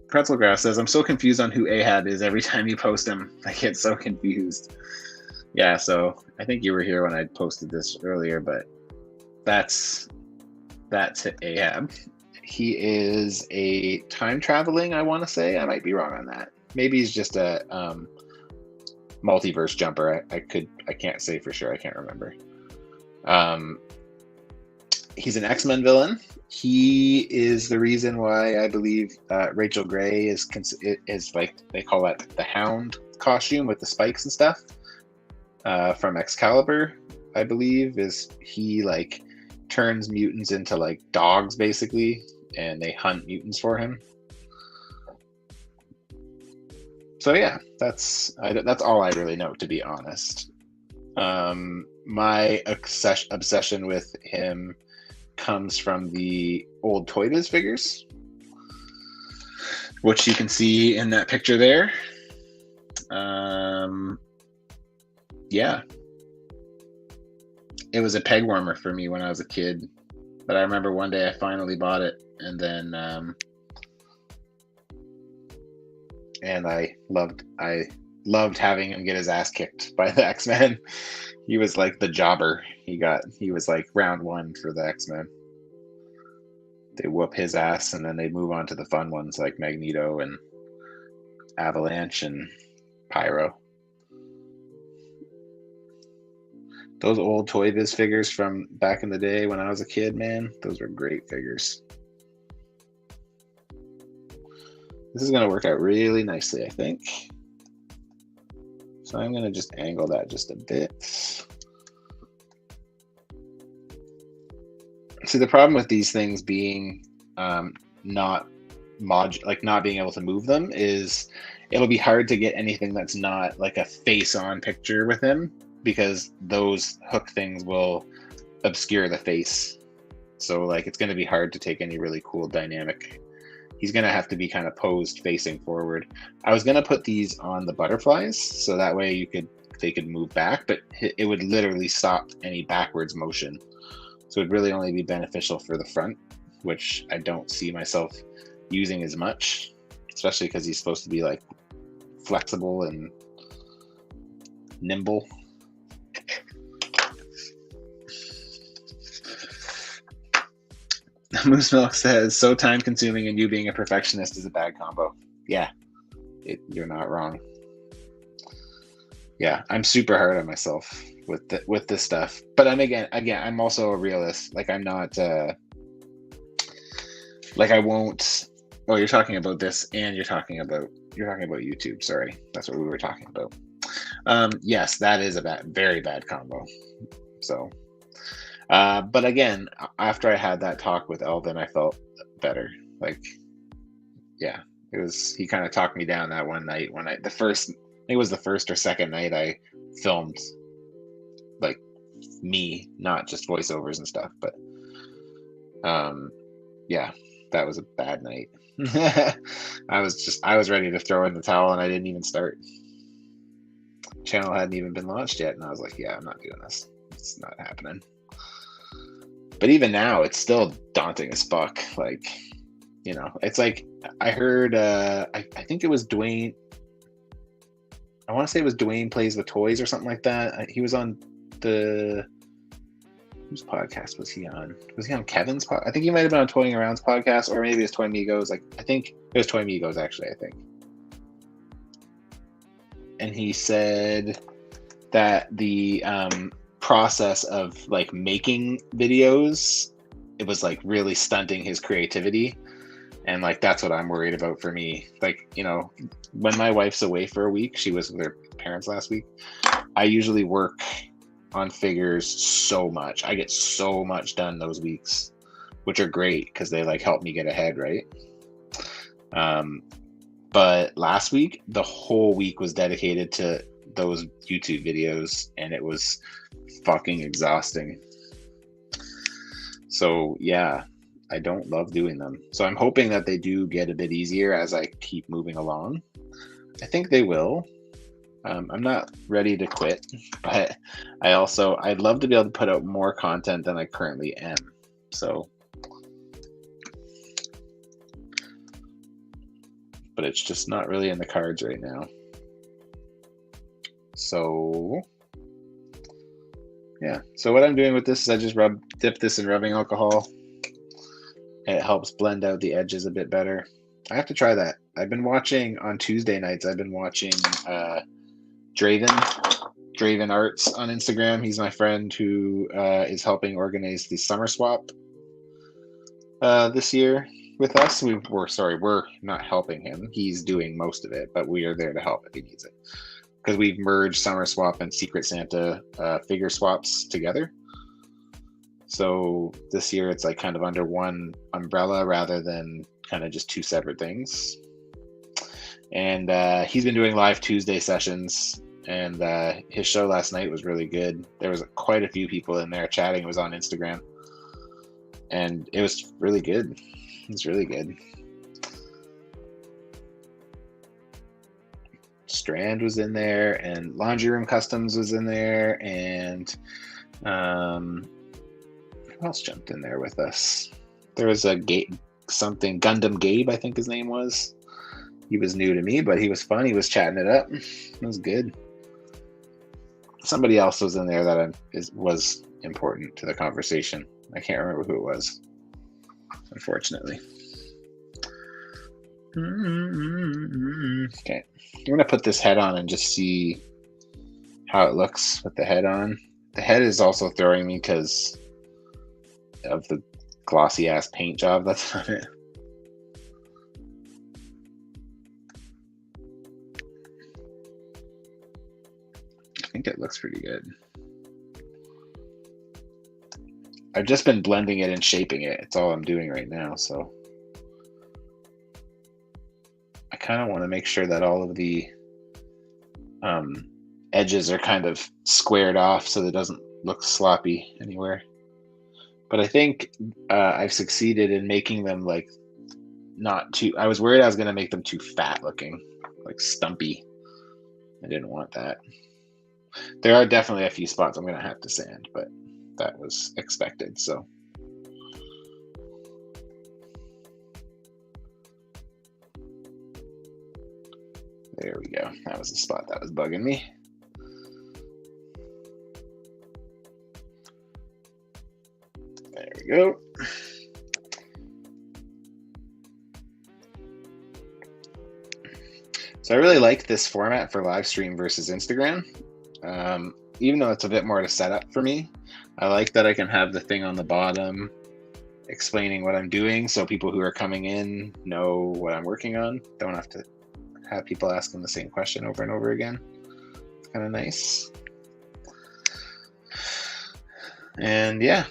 Pretzelgrass says, I'm so confused on who Ahab is every time you post him. I get so confused. Yeah, so I think you were here when I posted this earlier, but that's Ahab. He is a time traveling, I want to say. I might be wrong on that. Maybe he's just a multiverse jumper. I can't say for sure. I can't remember. He's an X-Men villain. He is the reason why I believe Rachel Gray is like, they call that the Hound costume with the spikes and stuff from Excalibur, I believe. Is he like turns mutants into like dogs basically, and they hunt mutants for him. So yeah, that's all I really know, to be honest. My obsession with him comes from the old Toy Biz figures, which you can see in that picture there. Yeah, it was a peg warmer for me when I was a kid, but I remember one day I finally bought it, and then and I loved having him get his ass kicked by the X-Men. He was like the jobber. He was like round one for the X-Men. They whoop his ass, and then they move on to the fun ones like Magneto and Avalanche and Pyro. Those old Toy Biz figures from back in the day when I was a kid, man, those were great figures. This is going to work out really nicely, I think. So I'm going to just angle that just a bit. See, the problem with these things being not being able to move them is it'll be hard to get anything that's not like a face-on picture with him, because those hook things will obscure the face. So like, it's going to be hard to take any really cool dynamic. He's going to have to be kind of posed facing forward. I was going to put these on the butterflies, so that way they could move back, but it would literally stop any backwards motion. So it'd really only be beneficial for the front, which I don't see myself using as much, especially because he's supposed to be like flexible and nimble. Moose Milk says, so time consuming, and you being a perfectionist is a bad combo. Yeah, you're not wrong. Yeah, I'm super hard on myself with this stuff, but I'm also a realist. Like, I'm not like, I won't. Oh, you're talking about this, and you're talking about YouTube. Sorry, that's what we were talking about. Yes, that is a very bad combo. So, but again, after I had that talk with Elvin, I felt better. Like, yeah, he kind of talked me down that one night when it was the first or second night I filmed like me, not just voiceovers and stuff. But yeah, that was a bad night. I was ready to throw in the towel, and I didn't even start. Channel hadn't even been launched yet, and I was like, yeah, I'm not doing this. It's not happening. But even now, it's still daunting as fuck. Like, you know, it's like I heard, I think it was Dwayne. I want to say it was Dwayne Plays with Toys or something like that. He was on the, whose podcast was he on? Was he on Kevin's podcast? I think he might have been on Toying Around's podcast, or maybe it's Toy Migos. Like, I think it was Toy Migos, actually, I think. And he said that the process of like making videos, it was like really stunting his creativity. And like, that's what I'm worried about for me. Like, you know, when my wife's away for a week, she was with her parents last week, I usually work on figures so much. I get so much done those weeks, which are great because they like help me get ahead, right? But last week, the whole week was dedicated to those YouTube videos, and it was fucking exhausting. So yeah, I don't love doing them. So I'm hoping that they do get a bit easier as I keep moving along. I think they will. I'm not ready to quit, but I'd love to be able to put out more content than I currently am. So, but it's just not really in the cards right now. So yeah, so what I'm doing with this is I just dip this in rubbing alcohol. It helps blend out the edges a bit better. I have to try that. I've been watching on Tuesday nights, I've been watching Draven Arts on Instagram. He's my friend who is helping organize the summer swap this year with us. We're not helping him. He's doing most of it, but we are there to help if he needs it. Because we've merged Summer Swap and Secret Santa figure swaps together. So this year it's like kind of under one umbrella rather than kind of just two separate things. And he's been doing live Tuesday sessions, and his show last night was really good. There was quite a few people in there chatting. It was on Instagram, and it was really good. It was really good. Strand was in there, and Laundry Room Customs was in there, and who else jumped in there with us? There was a Gundam Gabe, I think his name was. He was new to me, but he was fun. He was chatting it up. It was good. Somebody else was in there that was important to the conversation. I can't remember who it was, unfortunately. Okay, I'm gonna put this head on and just see how it looks with the head on. The head is also throwing me because of the glossy ass paint job that's on it. I think it looks pretty good. I've just been blending it and shaping it. It's all I'm doing right now, so I kind of want to make sure that all of the edges are kind of squared off so that it doesn't look sloppy anywhere. But I think I've succeeded in making them like not too, I was worried I was going to make them too fat looking, like stumpy. I didn't want that. There are definitely a few spots I'm going to have to sand, but that was expected, so. There we go. That was the spot that was bugging me. There we go. So I really like this format for live stream versus Instagram. Even though it's a bit more to set up for me, I like that I can have the thing on the bottom explaining what I'm doing so people who are coming in know what I'm working on. Don't have to have people ask them the same question over and over again. It's kind of nice. And yeah.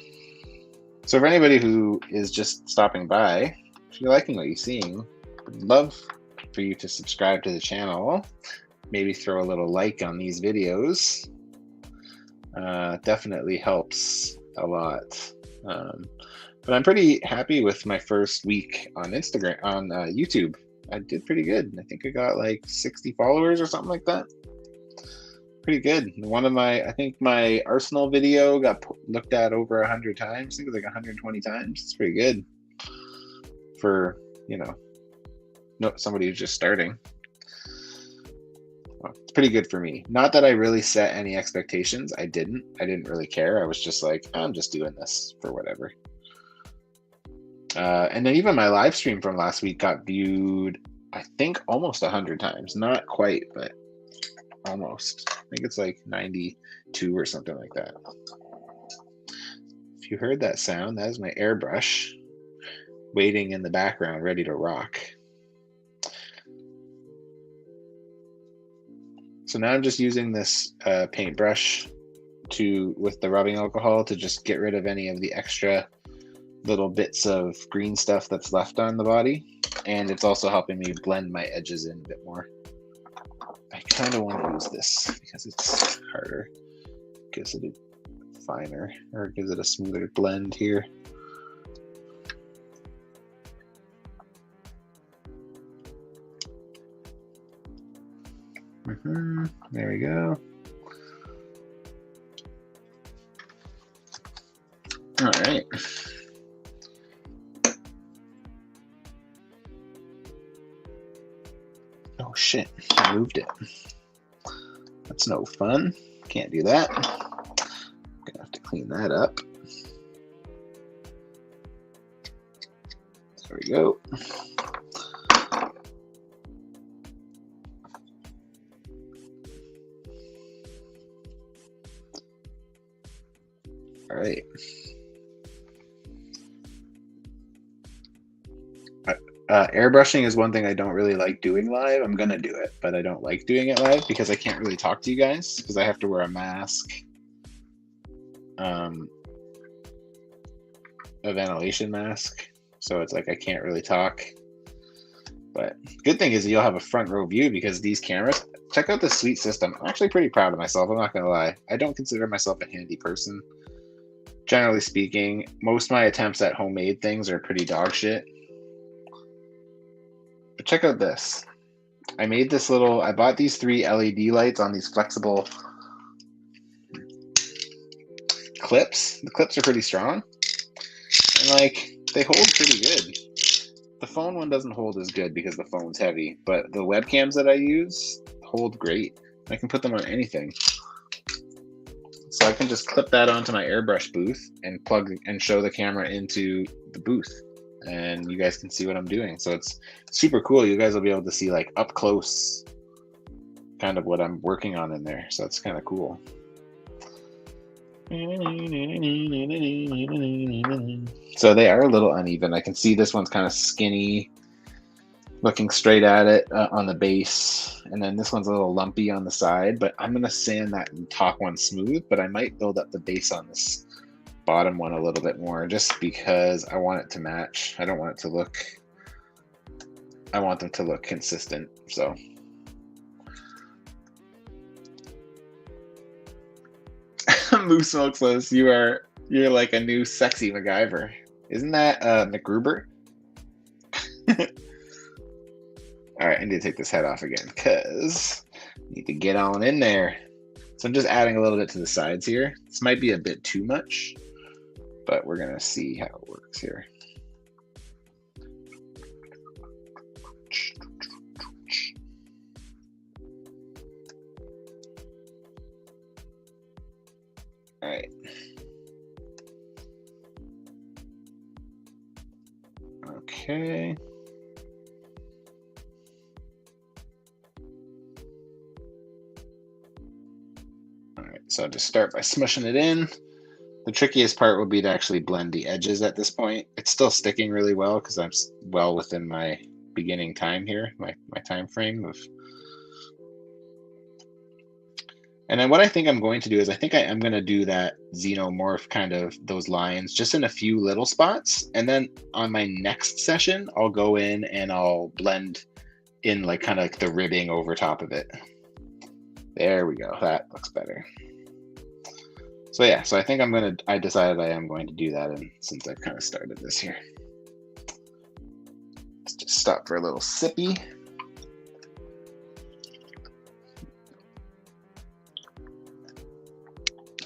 So for anybody who is just stopping by, if you're liking what you're seeing, I'd love for you to subscribe to the channel. Maybe throw a little like on these videos. definitely helps a lot. But I'm pretty happy with my first week on YouTube. I did pretty good. I think I got like 60 followers or something like that. Pretty good. I think my Arsenal video got looked at over 100 times. I think it was like 120 times. It's pretty good for, somebody who's just starting. Well, it's pretty good for me. Not that I really set any expectations. I didn't really care. I was just like, I'm just doing this for whatever. And then even my live stream from last week got viewed, I think, almost 100 times. Not quite, but almost. I think it's like 92 or something like that. If you heard that sound, that is my airbrush waiting in the background, ready to rock. So now I'm just using this paintbrush with the rubbing alcohol to just get rid of any of the extra little bits of green stuff that's left on the body. And it's also helping me blend my edges in a bit more. I kind of want to use this because it's harder. Gives it a finer, or gives it a smoother blend here. There we go. All right. Oh shit, I moved it. That's no fun. Can't do that. I'm gonna have to clean that up. There we go. All right. Airbrushing is one thing I don't really like doing live. I'm gonna do it, but I don't like doing it live because I can't really talk to you guys because I have to wear a mask, a ventilation mask. So it's like I can't really talk. But good thing is you'll have a front row view because these cameras. Check out this sweet system. I'm actually pretty proud of myself. I'm not gonna lie. I don't consider myself a handy person. Generally speaking, most of my attempts at homemade things are pretty dog shit. But check out this. I bought these 3 LED lights on these flexible clips. The clips are pretty strong. And they hold pretty good. The phone one doesn't hold as good because the phone's heavy, but the webcams that I use hold great. I can put them on anything. So I can just clip that onto my airbrush booth and plug and show the camera into the booth. And you guys can see what I'm doing. So it's super cool. You guys will be able to see up close kind of what I'm working on in there. So it's kind of cool. So they are a little uneven. I can see this one's kind of skinny, looking straight at it on the base. And then this one's a little lumpy on the side, but I'm going to sand that top one smooth, but I might build up the base on this bottom one a little bit more just because I want it to match. I don't want it to look, I want them to look consistent. So Moose Milk says you're like a new sexy MacGyver. Isn't that MacGruber? All right, I need to take this head off again because I need to get on in there. So I'm just adding a little bit to the sides here. This might be a bit too much, but we're gonna see how it works here. All right. Okay. All right, so I'll just start by smushing it in. The trickiest part will be to actually blend the edges at this point. It's still sticking really well because I'm well within my beginning time here, my time frame of. And then what I think I'm going to do is I think I am going to do that xenomorph kind of those lines just in a few little spots. And then on my next session, I'll go in and I'll blend in kind of the ribbing over top of it. There we go. That looks better. So yeah, so I think I decided I am going to do that, and since I've kind of started this here. Let's just stop for a little sippy.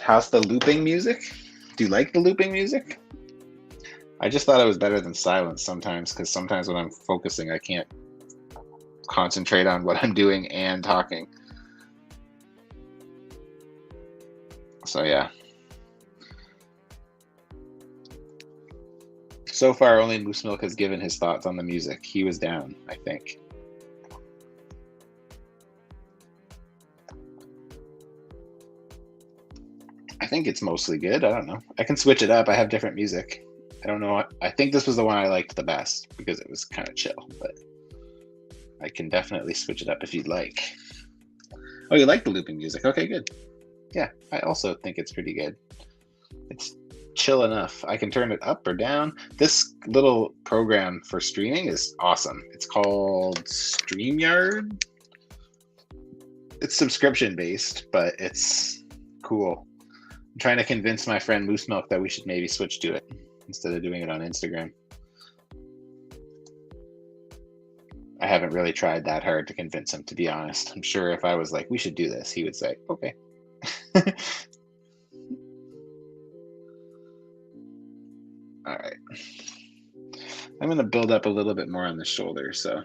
How's the looping music? Do you like the looping music? I just thought it was better than silence sometimes, because sometimes when I'm focusing, I can't concentrate on what I'm doing and talking. So yeah. So far, only Moose Milk has given his thoughts on the music. He was down, I think. I think it's mostly good. I don't know. I can switch it up. I have different music. I don't know. I think this was the one I liked the best because it was kind of chill, but I can definitely switch it up if you'd like. Oh, you like the looping music? Okay, good. Yeah, I also think it's pretty good. It's chill enough. I can turn it up or down. This little program for streaming is awesome. It's called StreamYard. It's subscription based, but it's cool. I'm trying to convince my friend Moose Milk that we should maybe switch to it instead of doing it on Instagram. I haven't really tried that hard to convince him, to be honest. I'm sure if I was like, we should do this, he would say, okay. All right. I'm going to build up a little bit more on the shoulder. So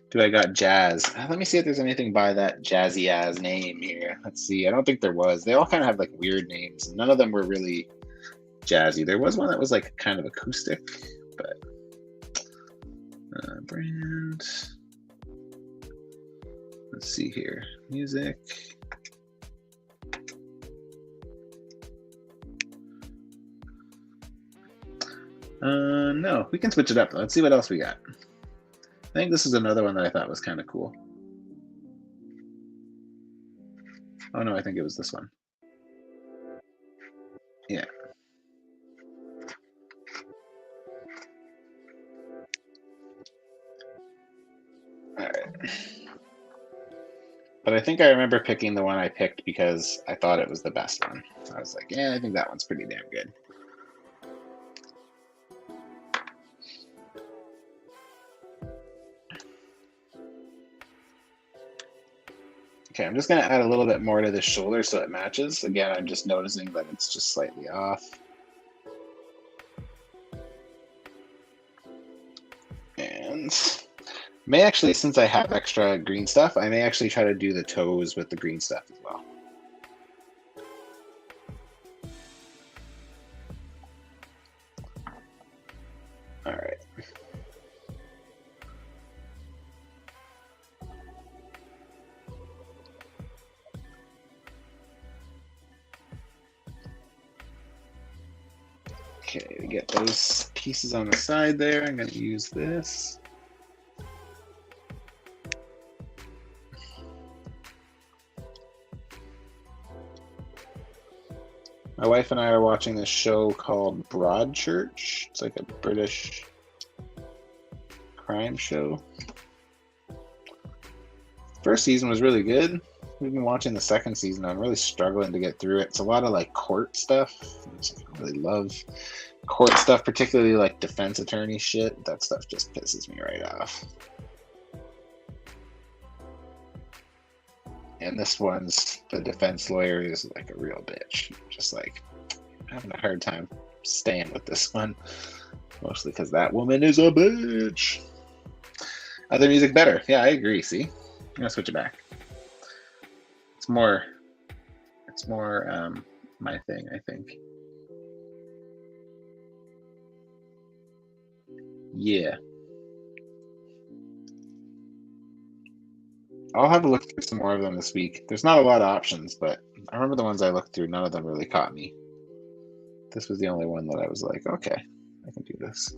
do I got jazz? Let me see if there's anything by that jazzy ass name here. Let's see. I don't think there was. They all kind of have like weird names. None of them were really jazzy. There was one that was like kind of acoustic, but brand. Let's see here. Music. No, we can switch it up. Let's see what else we got. I think this is another one that I thought was kind of cool. Oh no, I think it was this one. Yeah. All right. But I think I remember picking the one I picked because I thought it was the best one. I was like, yeah, I think that one's pretty damn good. Okay, I'm just going to add a little bit more to the shoulder so it matches. Again, I'm just noticing that it's just slightly off. And may actually, since I have extra green stuff, I may actually try to do the toes with the green stuff as well. All right. Okay, we get those pieces on the side there. I'm going to use this. My wife and I are watching this show called Broadchurch. It's like a British crime show. First season was really good. We've been watching the second season. I'm really struggling to get through it. It's a lot of like court stuff. I really love court stuff, particularly like defense attorney shit. That stuff just pisses me right off. And this one's, the defense lawyer is like a real bitch. Just like having a hard time staying with this one. Mostly because that woman is a bitch. Other music better. Yeah, I agree. See? I'm gonna switch it back. It's more my thing, I think. Yeah. I'll have a look through some more of them this week. There's not a lot of options, but I remember the ones I looked through, none of them really caught me. This was the only one that I was like, okay, I can do this.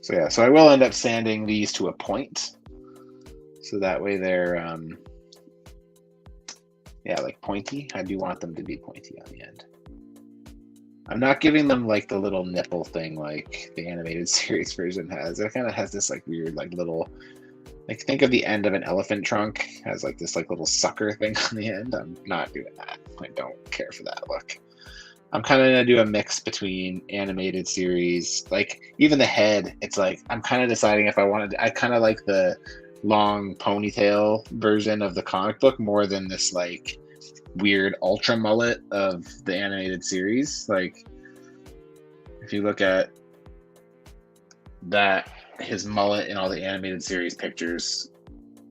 So yeah, so I will end up sanding these to a point. So that way they're, yeah, like pointy. I do want them to be pointy on the end. I'm not giving them like the little nipple thing like the animated series version has. It kind of has this like weird like little Like, think of the end of an elephant trunk has like this like little sucker thing on the end. I'm not doing that. I don't care for that look. I'm kind of gonna do a mix between animated series, like even the head. It's like I'm kind of deciding if I wanted. I kind of like the long ponytail version of the comic book more than this like weird ultra mullet of the animated series. Like, if you look at that, his mullet in all the animated series pictures,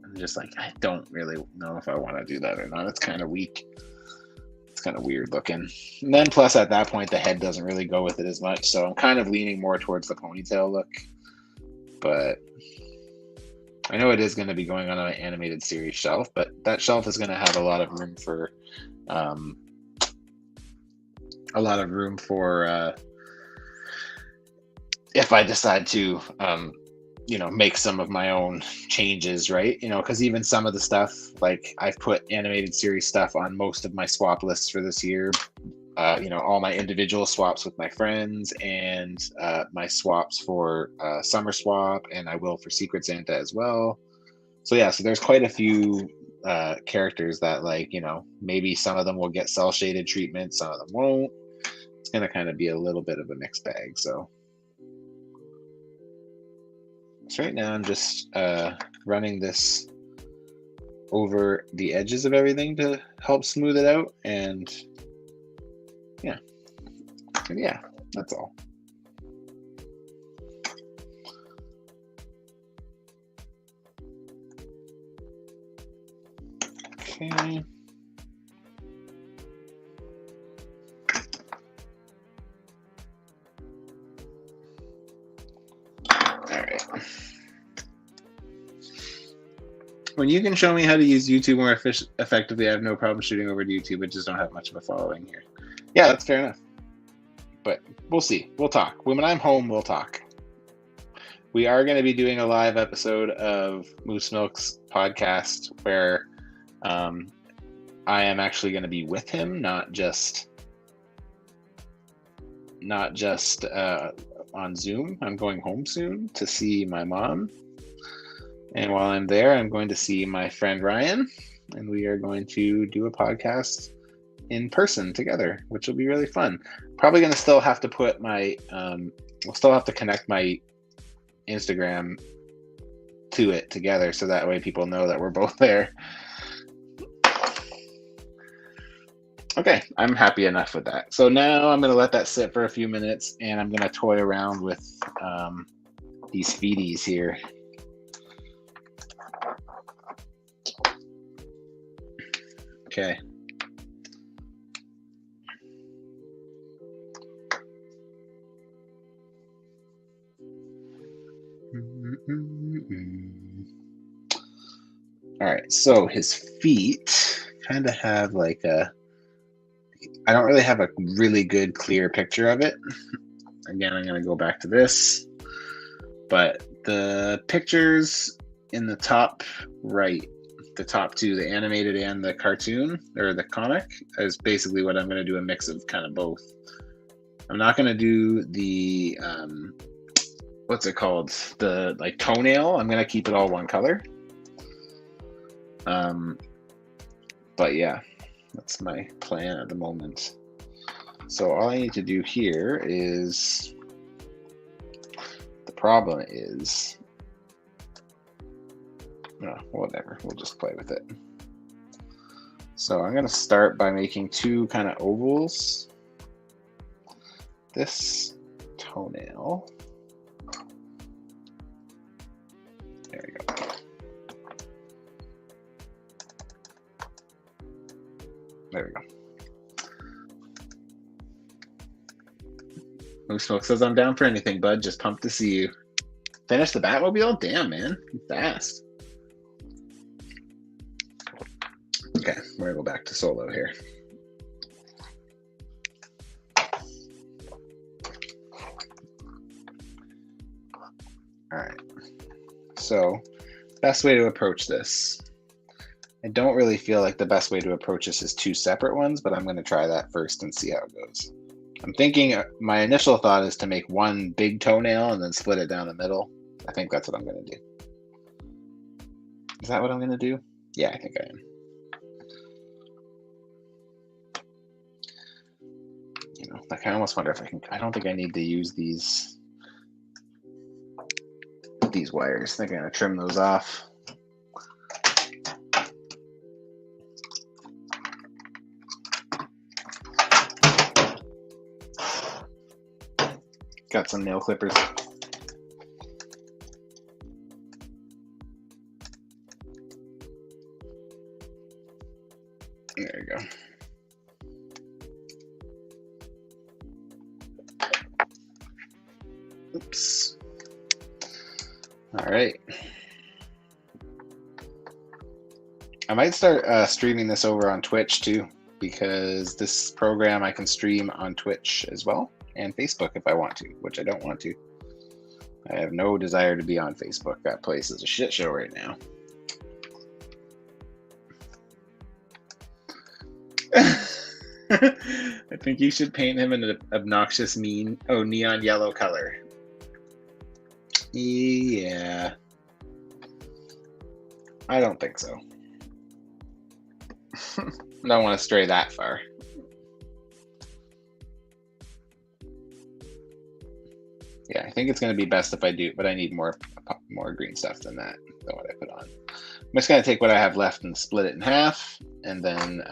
I'm just like, I don't really know if I want to do that or not. It's kind of weak. It's kind of weird looking. And then plus at that point, the head doesn't really go with it as much. So I'm kind of leaning more towards the ponytail look. But I know it is going to be going on an animated series shelf, but that shelf is going to have a lot of room for if I decide to, make some of my own changes, right? Because even some of the stuff, like I've put animated series stuff on most of my swap lists for this year. All my individual swaps with my friends and my swaps for Summer Swap, and I will for Secret Santa as well. So yeah, so there's quite a few characters that, like, maybe some of them will get cell shaded treatment, some of them won't. It's going to kind of be a little bit of a mixed bag. So right now I'm just running this over the edges of everything to help smooth it out, and yeah, that's all. Okay. When you can show me how to use YouTube more effectively, I have no problem shooting over to YouTube. I just don't have much of a following here. Yeah, that's fair enough. But we'll see. We'll talk. When I'm home, we'll talk. We are going to be doing a live episode of Moose Milk's podcast where I am actually going to be with him, not just on Zoom. I'm going home soon to see my mom. And while I'm there, I'm going to see my friend Ryan, and we are going to do a podcast in person together, which will be really fun. Probably going to still have to put we'll still have to connect my Instagram to it together, so that way people know that we're both there. Okay, I'm happy enough with that. So now I'm going to let that sit for a few minutes, and I'm going to toy around with these feeties here. Okay. All right, so his feet kind of have like I don't really have a really good clear picture of it. Again, I'm going to go back to this, but the pictures in the top right, the top two, the animated and the cartoon or the comic, is basically what I'm going to do, a mix of kind of both. I'm not going to do the what's it called, the like toenail. I'm going to keep it all one color. But yeah, that's my plan at the moment. So all I need to do here is, the problem is, whatever, we'll just play with it. So I'm going to start by making two kind of ovals. This toenail. There we go. There we go. Moose Smoke says, I'm down for anything, bud. Just pumped to see you. Finish the Batmobile? Damn, man. Fast. Okay, we're going to go back to solo here. All right. So, best way to approach this. I don't really feel like the best way to approach this is two separate ones, but I'm going to try that first and see how it goes. I'm thinking, my initial thought is to make one big toenail and then split it down the middle. I think that's what I'm going to do. Is that what I'm gonna do? Yeah, I think I am. You know, like I almost wonder if I can. I don't think I need to use these wires. I think I'm gonna trim those off. Got some nail clippers. There you go. Oops. All right. I might start streaming this over on Twitch too, because this program I can stream on Twitch as well and Facebook if I want to, which I don't want to. I have no desire to be on Facebook. That place is a shit show right now. I think you should paint him in an obnoxious, neon yellow color. Yeah. I don't think so. Don't want to stray that far. Yeah, I think it's going to be best if I do, but I need more green stuff than that, than what I put on. I'm just going to take what I have left and split it in half, and then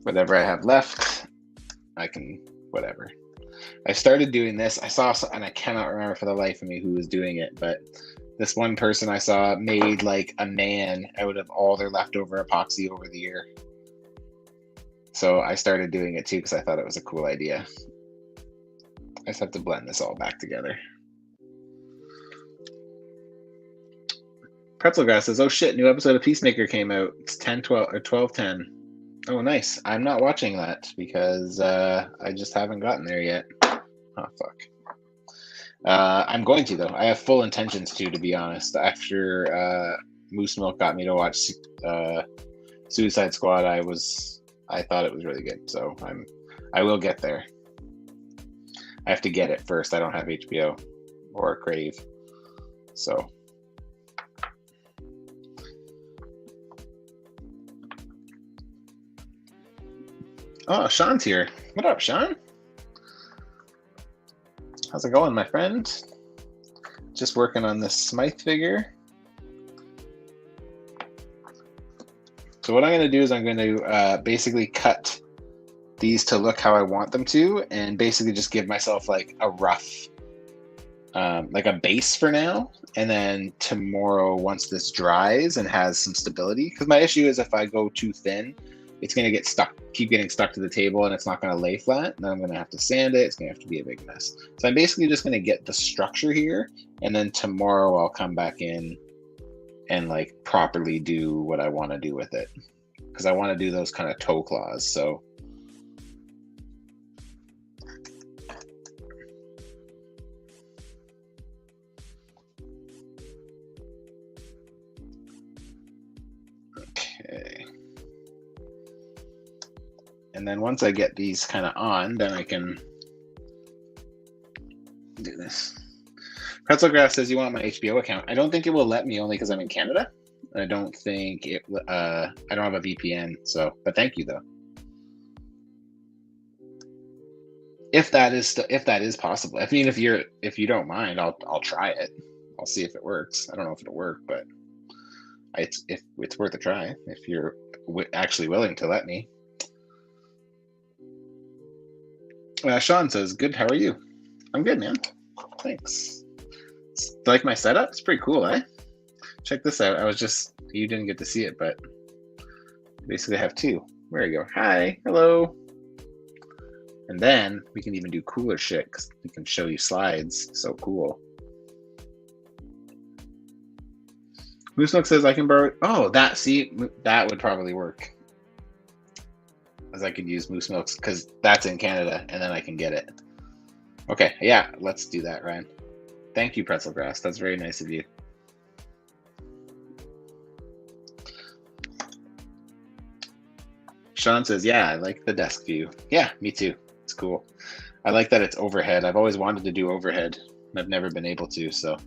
whatever I have left, I can, whatever. I started doing this. I saw, and I cannot remember for the life of me who was doing it, but this one person I saw made like a man out of all their leftover epoxy over the year. So I started doing it too because I thought it was a cool idea. I just have to blend this all back together. Pretzelgrass says, oh shit, new episode of Peacemaker came out. It's 10/12 or 12/10. Oh, nice. I'm not watching that because I just haven't gotten there yet. Oh, fuck. I'm going to, though. I have full intentions to be honest. After Moose Milk got me to watch Suicide Squad, I thought it was really good. So I will get there. I have to get it first. I don't have HBO or Crave. So. Oh, Sean's here. What up, Sean? How's it going, my friend? Just working on this Smythe figure. So what I'm going to do is I'm going to basically cut these to look how I want them to, and basically just give myself like a rough, like a base for now. And then tomorrow, once this dries and has some stability, because my issue is if I go too thin, it's going to get stuck, keep getting stuck to the table, and it's not going to lay flat. And then I'm going to have to sand it. It's going to have to be a big mess. So I'm basically just going to get the structure here, and then tomorrow I'll come back in and like properly do what I want to do with it, because I want to do those kind of toe claws. So okay. And then once I get these kind of on, then I can do this. Pretzelgrass says, you want my HBO account? I don't think it will let me, only because I'm in Canada. I don't think it, I don't have a VPN, so, but thank you though. If that is possible. I mean, if you don't mind, I'll try it. I'll see if it works. I don't know if it'll work, but it's worth a try if you're actually willing to let me. Sean says, good, how are you? I'm good, man. Thanks. Like my setup? It's pretty cool, eh? Check this out. You didn't get to see it, but basically I have two. There you go. Hi, hello. And then we can even do cooler shit because we can show you slides. So cool. Moose Milk says I can borrow. Oh, that would probably work. As I could use Moose Milk's because that's in Canada, and then I can get it. Okay, yeah, let's do that, Ryan. Thank you, Pretzelgrass. That's very nice of you. Sean says, yeah, I like the desk view. Yeah, me too. It's cool. I like that it's overhead. I've always wanted to do overhead. I've never been able to, so.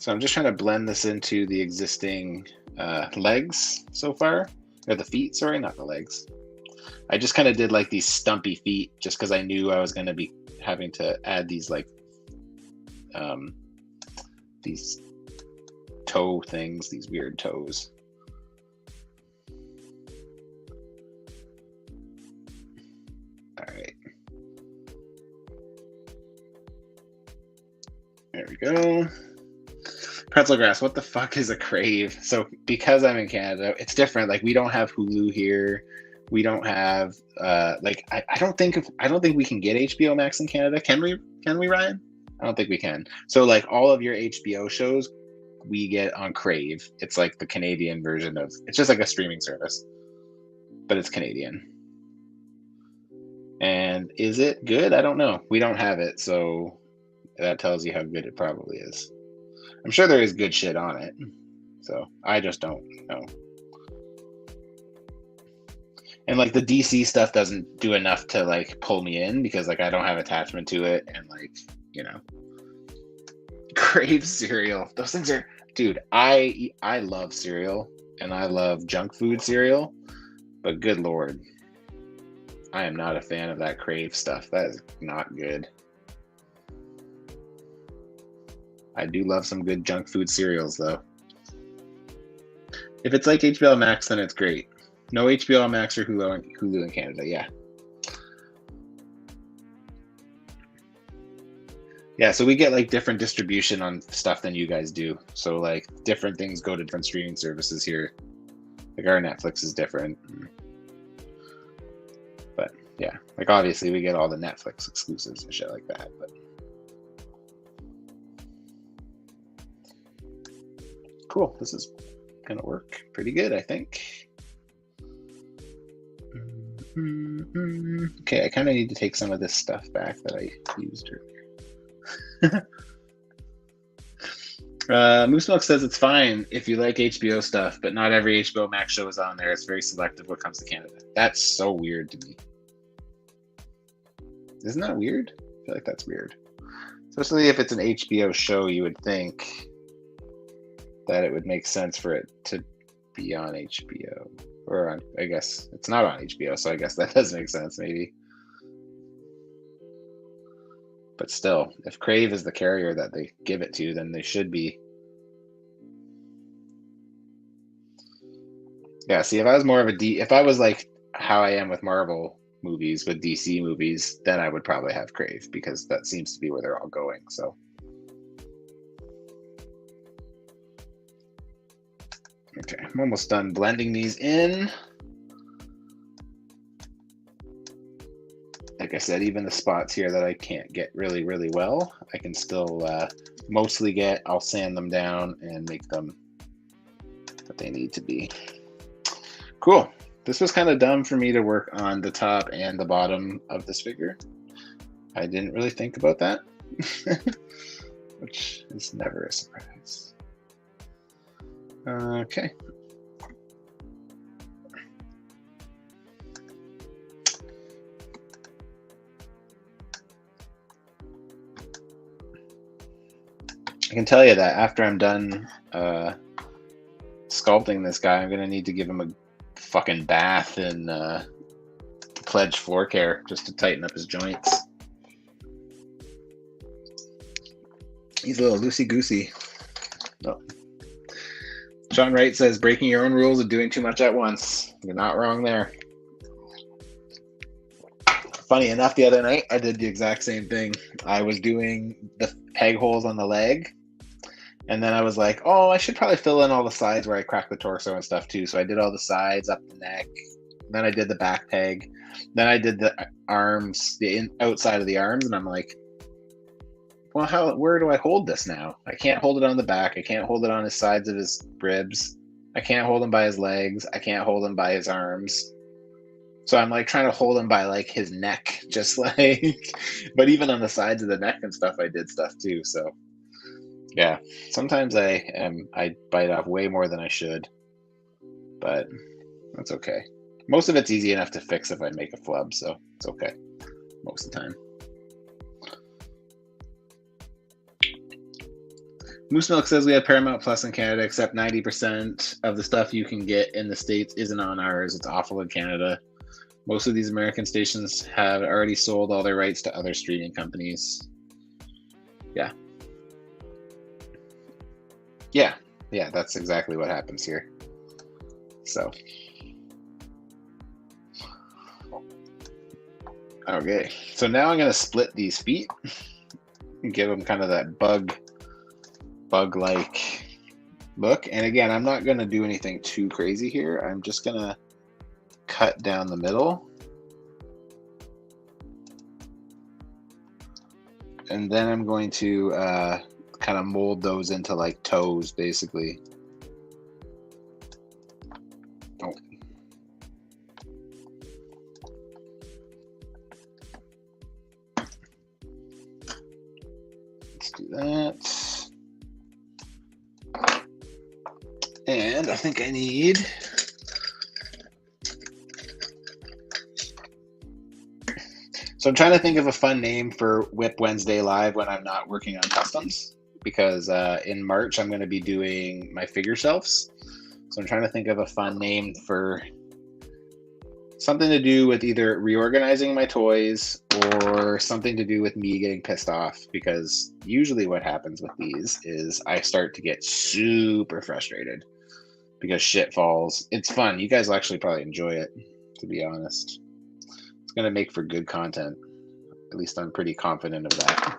So I'm just trying to blend this into the existing legs so far, or the feet, sorry, not the legs. I just kind of did like these stumpy feet just because I knew I was going to be having to add these like these toe things, these weird toes. All right. There we go. Pretzel grass, what the fuck is a crave? So because I'm in Canada, it's different. Like we don't have Hulu here. We don't have like I don't think we can get HBO Max in Canada. Can we, Ryan? I don't think we can. So like all of your HBO shows we get on Crave. It's like the Canadian version of, it's just like a streaming service, but it's Canadian. And is it good? I don't know. We don't have it, so that tells you how good it probably is. I'm sure there is good shit on it, so I just don't know. And like the DC stuff doesn't do enough to like pull me in because like I don't have attachment to it, and like, you know, Crave cereal. Those things are, dude, I love cereal and I love junk food cereal, but good Lord, I am not a fan of that Crave stuff. That is not good. I do love some good junk food cereals though. If it's like HBO Max, then it's great. No HBO Max or Hulu in Canada, yeah. Yeah, so we get like different distribution on stuff than you guys do. So like different things go to different streaming services here. Like our Netflix is different. But yeah, like obviously we get all the Netflix exclusives and shit like that. But cool, this is gonna work pretty good, I think. Okay, I kind of need to take some of this stuff back that I used earlier. Moose Milk says it's fine if you like HBO stuff, but not every HBO Max show is on there. It's very selective what comes to Canada. That's so weird to me. Isn't that weird? I feel like that's weird. Especially if it's an HBO show, you would think that it would make sense for it to be on HBO. Or on, I guess it's not on HBO, so I guess that does make sense, maybe. But still, if Crave is the carrier that they give it to, then they should be. Yeah, see, if I was more of a if I was like how I am with Marvel movies, with DC movies, then I would probably have Crave, because that seems to be where they're all going, so. Okay, I'm almost done blending these in. Like I said, even the spots here that I can't get really, really well, I can still mostly get. I'll sand them down and make them what they need to be. Cool. This was kind of dumb for me to work on the top and the bottom of this figure. I didn't really think about that, which is never a surprise. Okay. I can tell you that after I'm done sculpting this guy, I'm going to need to give him a fucking bath in Pledge floor care just to tighten up his joints. He's a little loosey-goosey. Oh. Sean Wright says, breaking your own rules and doing too much at once. You're not wrong there. Funny enough, the other night, I did the exact same thing. I was doing the peg holes on the leg, and then I was like, oh, I should probably fill in all the sides where I cracked the torso and stuff too. So I did all the sides up the neck. Then I did the back peg. Then I did the arms, the outside of the arms, and I'm like, well, where do I hold this now? I can't hold it on the back. I can't hold it on his sides of his ribs. I can't hold him by his legs. I can't hold him by his arms. So I'm like trying to hold him by like his neck, just like, but even on the sides of the neck and stuff, I did stuff too. So yeah, sometimes I bite off way more than I should, but that's okay. Most of it's easy enough to fix if I make a flub, so it's okay most of the time. Moose Milk says we have Paramount Plus in Canada, except 90% of the stuff you can get in the States isn't on ours. It's awful in Canada. Most of these American stations have already sold all their rights to other streaming companies. Yeah. Yeah, that's exactly what happens here. So. Okay, so now I'm going to split these feet and give them kind of that bug-like look. And again, I'm not going to do anything too crazy here. I'm just going to cut down the middle. And then I'm going to kind of mold those into like toes, basically. Oh. Let's do that. And I think I need so I'm trying to think of a fun name for WIP Wednesday Live when I'm not working on customs, because in March I'm going to be doing my figure shelves. So I'm trying to think of a fun name for something to do with either reorganizing my toys or something to do with me getting pissed off, because usually what happens with these is I start to get super frustrated because shit falls. It's fun. You guys will actually probably enjoy it, to be honest. It's going to make for good content. At least I'm pretty confident of that.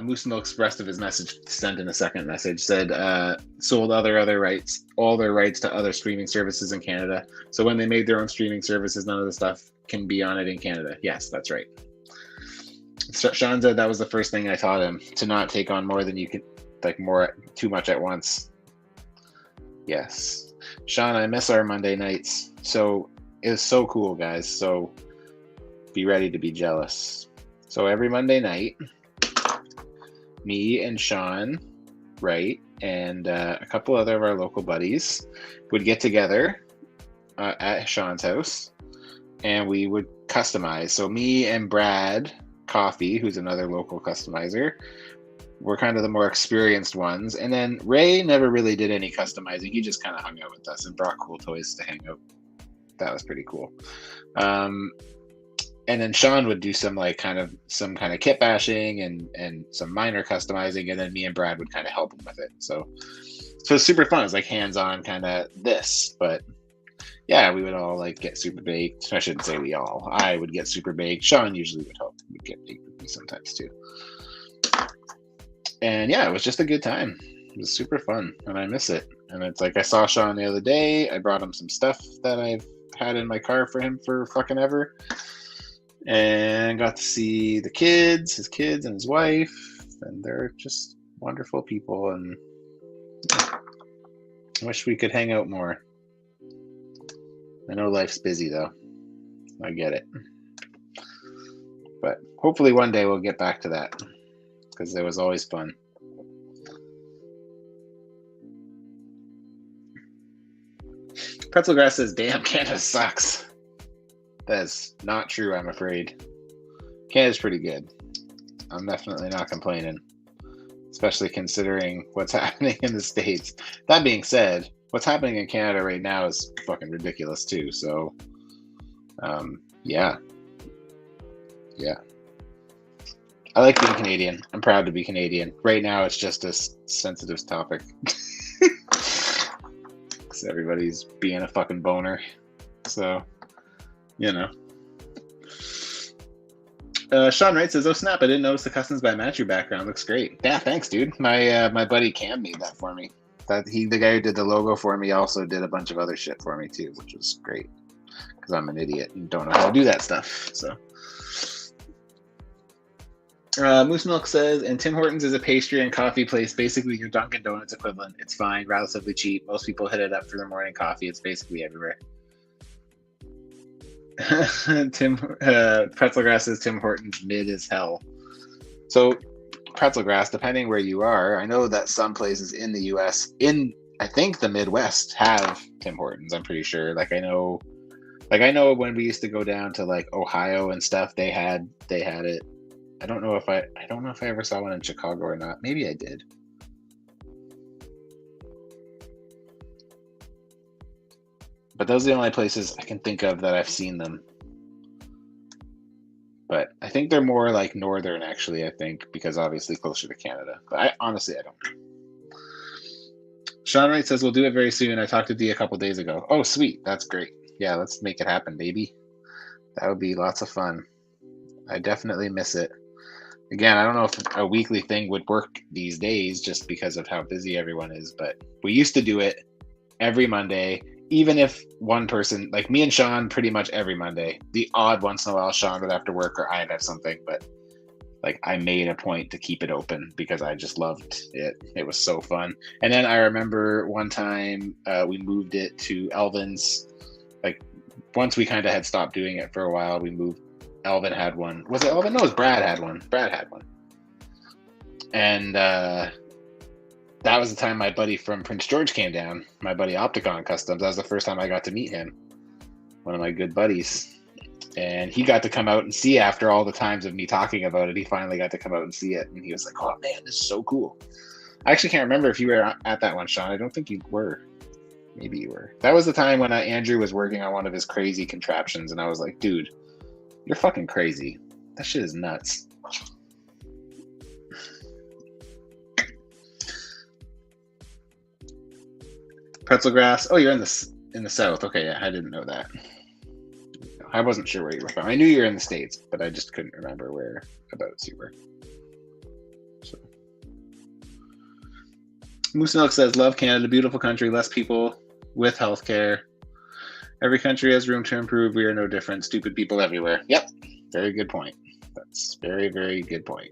Moose Milk's rest of his message, sent in a second message, said sold all their rights to other streaming services in Canada. So when they made their own streaming services, none of the stuff can be on it in Canada. Yes, that's right. Sean said that was the first thing I taught him, to not take on more than you can, like too much at once. Yes. Sean, I miss our Monday nights. So it was so cool, guys. So be ready to be jealous. So every Monday night, me and Sean, right, and a couple other of our local buddies would get together at Sean's house, and we would customize. So me and Brad Coffee, who's another local customizer, were kind of the more experienced ones. And then Ray never really did any customizing. He just kind of hung out with us and brought cool toys to hang out. That was pretty cool. And then Sean would do some kind of kit bashing and some minor customizing, and then me and Brad would kind of help him with it. So it's super fun. It's like hands-on kind of this, but yeah, we would all get super baked. I shouldn't say we all. I would get super baked. Sean usually would get baked with me sometimes too. And yeah, it was just a good time. It was super fun, and I miss it. And it's like I saw Sean the other day. I brought him some stuff that I've had in my car for him for fucking ever. And got to see the kids, his kids and his wife, and they're just wonderful people, and I wish we could hang out more. I know life's busy though. I get it. But hopefully one day we'll get back to that, because it was always fun. Pretzelgrass says, damn, Canada sucks. That is not true, I'm afraid. Canada's pretty good. I'm definitely not complaining, especially considering what's happening in the States. That being said, what's happening in Canada right now is fucking ridiculous too. So, yeah. I like being Canadian. I'm proud to be Canadian. Right now, it's just a sensitive topic. Because everybody's being a fucking boner. So... you know. Sean Wright says, oh snap, I didn't notice the customs by Matthew background. Looks great. Yeah, thanks, dude. My buddy Cam made that for me. The guy who did the logo for me also did a bunch of other shit for me too, which was great. Because I'm an idiot and don't know how to do that stuff. So Moose Milk says, and Tim Hortons is a pastry and coffee place, basically your Dunkin' Donuts equivalent. It's fine, relatively cheap. Most people hit it up for their morning coffee. It's basically everywhere. Pretzelgrass says Tim Hortons mid as hell. So Pretzelgrass, depending where you are, I know that some places in the US, in I think the Midwest have Tim Hortons. I'm pretty sure. Like I know when we used to go down to like Ohio and stuff, they had it. I don't know if I ever saw one in Chicago or not. Maybe I did. But those are the only places I can think of that I've seen them. But I think they're more like northern, actually, I think, because obviously closer to Canada. But I don't know. Sean Wright says, we'll do it very soon. I talked to Dee a couple days ago. Oh, sweet. That's great. Yeah, let's make it happen, baby. That would be lots of fun. I definitely miss it. Again, I don't know if a weekly thing would work these days just because of how busy everyone is, but we used to do it every Monday, even if one person, like me and Sean, pretty much every Monday. The odd once in a while, Sean would have to work or I'd have something, but like I made a point to keep it open because I just loved it. It was so fun. And then I remember one time we moved it to Elvin's. Like once we kind of had stopped doing it for a while, we moved. Elvin had one. Was it Elvin? No, it was Brad had one. Brad had one. And that was the time my buddy from Prince George came down. My buddy Opticon Customs. That was the first time I got to meet him. One of my good buddies. And he got to come out and see after all the times of me talking about it. He finally got to come out and see it. And he was like, oh, man, this is so cool. I actually can't remember if you were at that one, Sean. I don't think you were. Maybe you were. That was the time when Andrew was working on one of his crazy contraptions. And I was like, dude, you're fucking crazy. That shit is nuts. Pretzel grass. Oh, you're in the south. Okay, yeah, I didn't know that. I wasn't sure where you were from. I knew you were in the States, but I just couldn't remember whereabouts you were. So. Moose Milk says, love Canada, beautiful country, less people with healthcare. Every country has room to improve. We are no different. Stupid people everywhere. Yep. Very good point. That's very, very good point.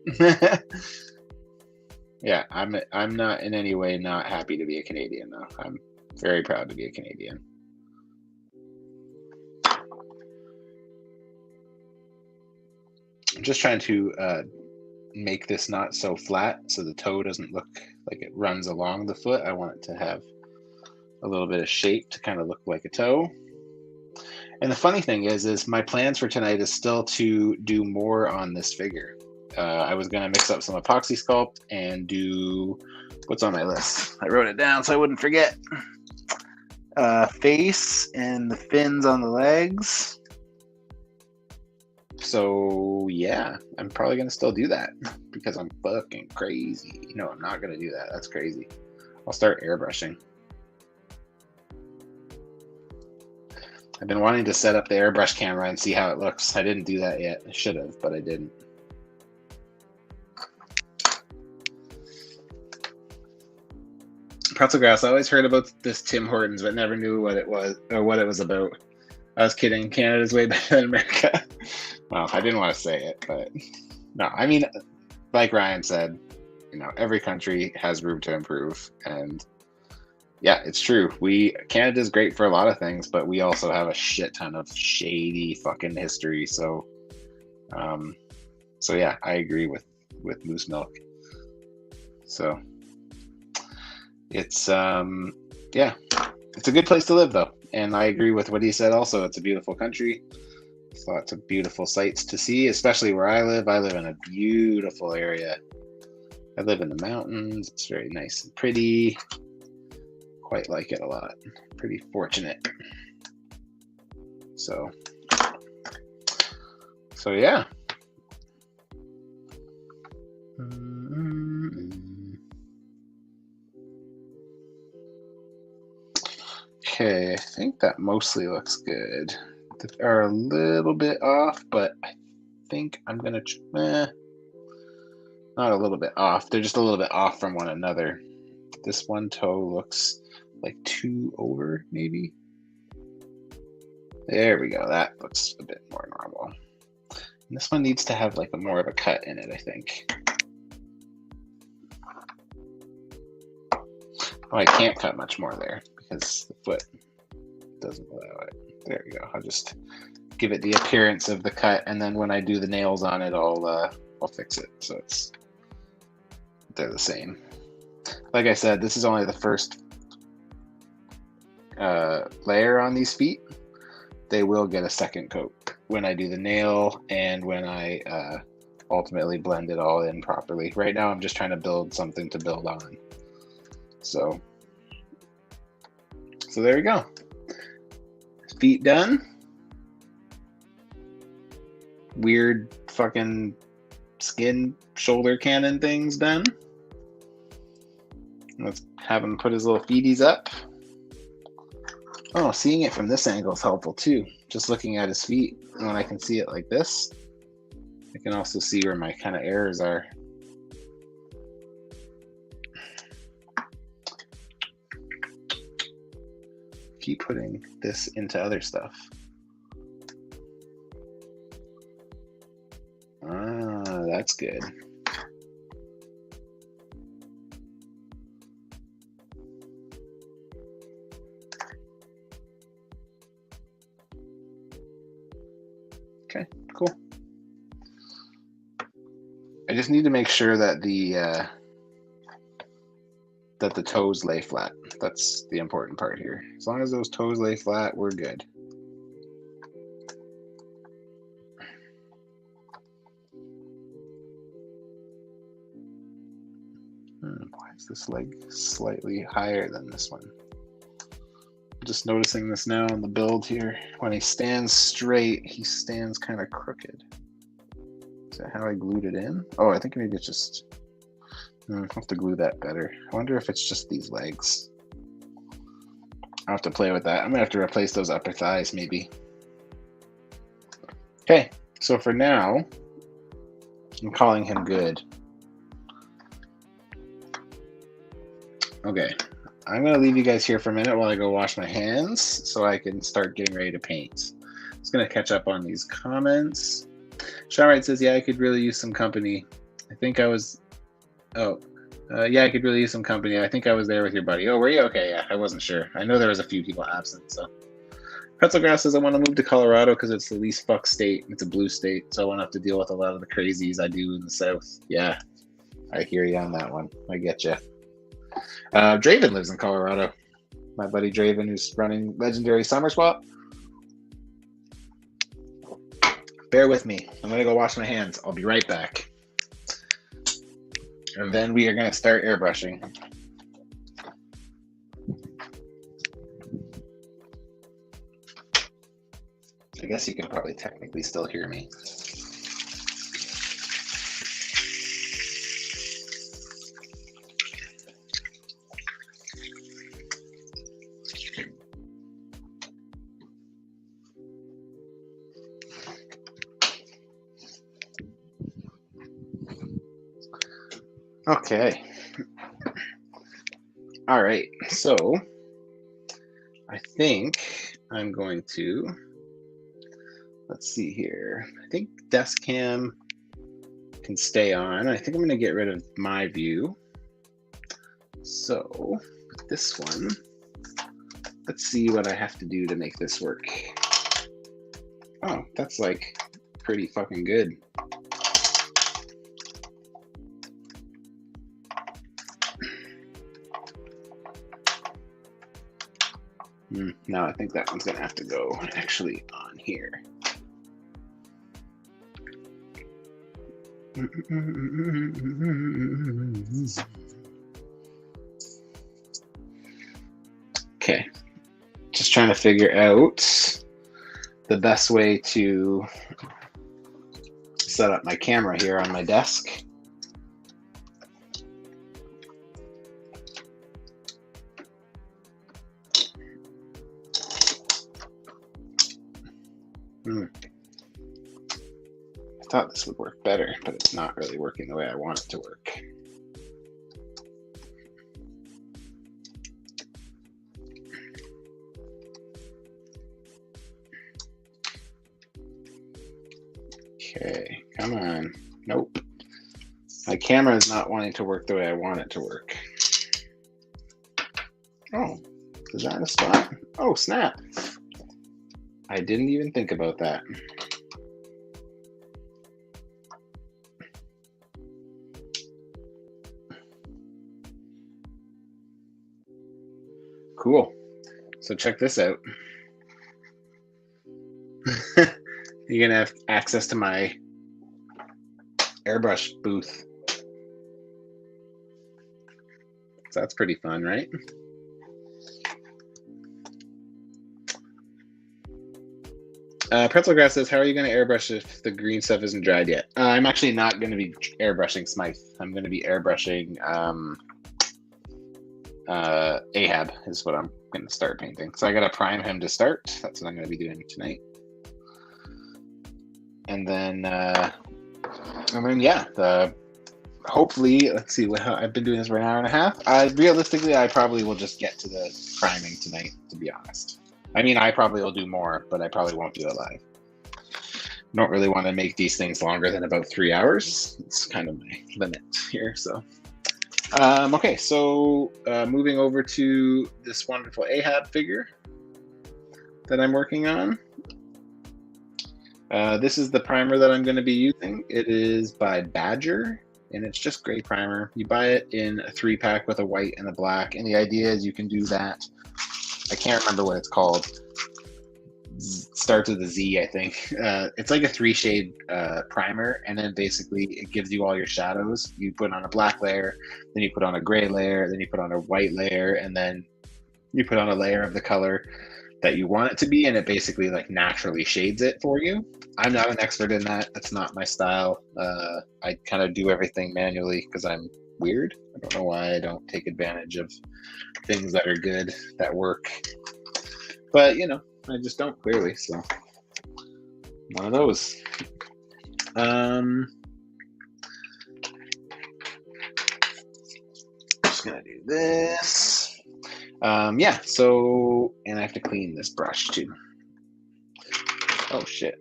Yeah, I'm not in any way not happy to be a Canadian, though. I'm very proud to be a Canadian. I'm just trying to make this not so flat so the toe doesn't look like it runs along the foot. I want it to have a little bit of shape to kind of look like a toe. And the funny thing is my plans for tonight is still to do more on this figure. I was going to mix up some epoxy sculpt and do what's on my list. I wrote it down so I wouldn't forget. Face and the fins on the legs. So yeah, I'm probably going to still do that because I'm fucking crazy. No, I'm not going to do that. That's crazy. I'll start airbrushing. I've been wanting to set up the airbrush camera and see how it looks. I didn't do that yet. I should have, but I didn't. Pretzel grass. I always heard about this Tim Hortons, but never knew what it was or what it was about. I was kidding. Canada's way better than America. Well, I didn't want to say it, but no. I mean, like Ryan said, every country has room to improve, and yeah, it's true. Canada's great for a lot of things, but we also have a shit ton of shady fucking history. So yeah, I agree with Moose Milk. So it's yeah, it's a good place to live though. And I agree with what he said also. It's a beautiful country. There's lots of beautiful sights to see, especially where I live. I live in a beautiful area. I live in the mountains. It's very nice and pretty. Quite like it a lot. Pretty fortunate. So yeah. Okay, I think that mostly looks good. They are a little bit off, but I think I'm gonna not a little bit off. They're just a little bit off from one another. This one toe looks like 2 over, maybe. There we go. That looks a bit more normal. And this one needs to have like more of a cut in it, I think. Oh, I can't cut much more there because the foot doesn't allow it. There we go. I'll just give it the appearance of the cut, and then when I do the nails on it, I'll fix it so they're the same. Like I said, this is only the first layer on these feet, they will get a second coat when I do the nail and when I ultimately blend it all in properly. Right now I'm just trying to build something to build on. So there we go. Feet done. Weird fucking skin shoulder cannon things done. Let's have him put his little feeties up. Oh, seeing it from this angle is helpful too. Just looking at his feet, and when I can see it like this, I can also see where my kind of errors are. Keep putting this into other stuff. Ah, that's good. Okay, cool. I just need to make sure that the toes lay flat. That's the important part here. As long as those toes lay flat, we're good. Why is this leg slightly higher than this one? Just noticing this now in the build here. When he stands straight, he stands kind of crooked. Is that how I glued it in? Oh, I think maybe it's just... I'll have to glue that better. I wonder if it's just these legs. I'll have to play with that. I'm gonna have to replace those upper thighs maybe. Okay, so for now, I'm calling him good. Okay, I'm gonna leave you guys here for a minute while I go wash my hands so I can start getting ready to paint. Just gonna catch up on these comments. Shamrite says, yeah, I could really use some company. I think I was, yeah, I could really use some company. I think I was there with your buddy. Oh, were you? Okay, yeah, I wasn't sure. I know there was a few people absent, so. Pretzelgrass says, I want to move to Colorado because it's the least fucked state. It's a blue state, so I won't have to deal with a lot of the crazies I do in the South. Yeah, I hear you on that one. I get you. Draven lives in Colorado. My buddy Draven, who's running Legendary Summer Swap. Bear with me. I'm going to go wash my hands. I'll be right back. And then we are going to start airbrushing. I guess you can probably technically still hear me. Okay. All right. So I think I'm going to, let's see here. I think desk cam can stay on. I think I'm going to get rid of my view. So with this one, let's see what I have to do to make this work. Oh, that's like pretty fucking good. No, I think that one's gonna have to go actually on here. Okay, just trying to figure out the best way to set up my camera here on my desk. I thought this would work better, but it's not really working the way I want it to work. Okay, come on. Nope. My camera is not wanting to work the way I want it to work. Oh, is that a spot? Oh, snap. I didn't even think about that. Cool. So check this out. You're gonna have access to my airbrush booth. So that's pretty fun, right? Pretzelgrass says, how are you going to airbrush if the green stuff isn't dried yet? I'm actually not going to be airbrushing Smythe. I'm going to be airbrushing Ahab is what I'm going to start painting. So I got to prime him to start. That's what I'm going to be doing tonight. And then yeah, hopefully, let's see, I've been doing this for an hour and a half. Realistically, I probably will just get to the priming tonight, to be honest. I mean, I probably will do more, but I probably won't do it live. Don't really want to make these things longer than about 3 hours. It's kind of my limit here, so. Okay, so moving over to this wonderful Ahab figure that I'm working on. This is the primer that I'm going to be using. It is by Badger, and it's just gray primer. You buy it in a 3-pack with a white and a black, and the idea is you can do that. I can't remember what it's called. Starts with a Z, I think. It's like a 3-shade primer, and then basically it gives you all your shadows. You put on a black layer, then you put on a gray layer, then you put on a white layer, and then you put on a layer of the color that you want it to be, and it basically like naturally shades it for you. I'm not an expert in that. That's not my style. I kind of do everything manually because I'm weird. I don't know why I don't take advantage of things that are good, that work. But, you know, I just don't, clearly, so. One of those. Just gonna do this. Yeah, so, and I have to clean this brush too. Oh shit.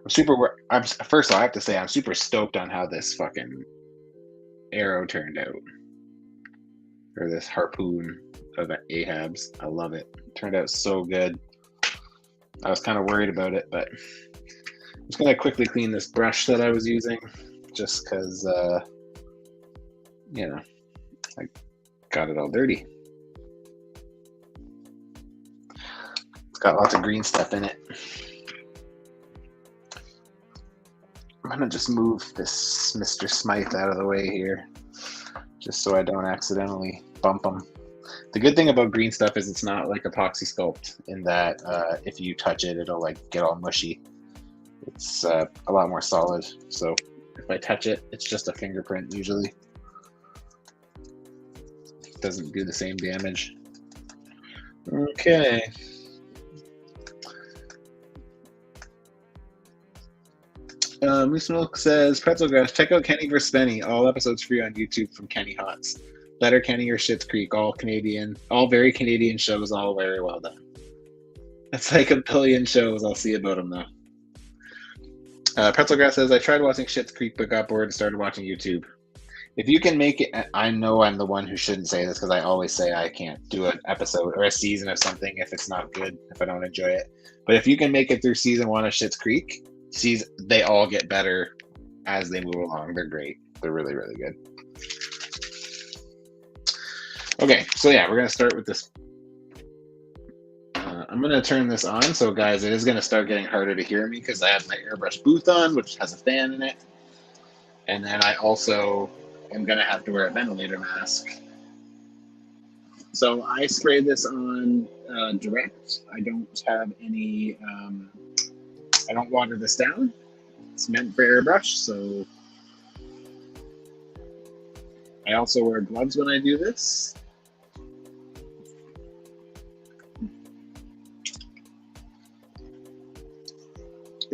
First of all, I have to say I'm super stoked on how this fucking arrow turned out. Or this harpoon of Ahab's. I love it. It turned out so good. I was kind of worried about it, but I'm just gonna quickly clean this brush that I was using, just because, you know, I got it all dirty. It's got lots of green stuff in it. I'm gonna just move this Mr. Smythe out of the way here, just so I don't accidentally bump him. The good thing about green stuff is it's not like epoxy sculpt in that if you touch it, it'll like get all mushy. It's a lot more solid. So if I touch it, it's just a fingerprint usually. It doesn't do the same damage. Okay. Moose Milk says, Pretzelgrass, check out Kenny vs. Benny. All episodes free on YouTube from Kenny Hots. Letter Kenny or Schitt's Creek, all Canadian, all very Canadian shows, all very well done. That's like a billion shows. I'll see about them though. Pretzelgrass says, I tried watching Schitt's Creek but got bored and started watching YouTube. If you can make it, I know I'm the one who shouldn't say this because I always say I can't do an episode or a season of something if it's not good, if I don't enjoy it. But if you can make it through season 1 of Schitt's Creek, they all get better as they move along. They're great. They're really, really good. Okay, so yeah, we're going to start with this. I'm going to turn this on. So guys, it is going to start getting harder to hear me because I have my airbrush booth on, which has a fan in it. And then I also am going to have to wear a ventilator mask. So I spray this on direct. I don't have any, I don't water this down. It's meant for airbrush, so I also wear gloves when I do this.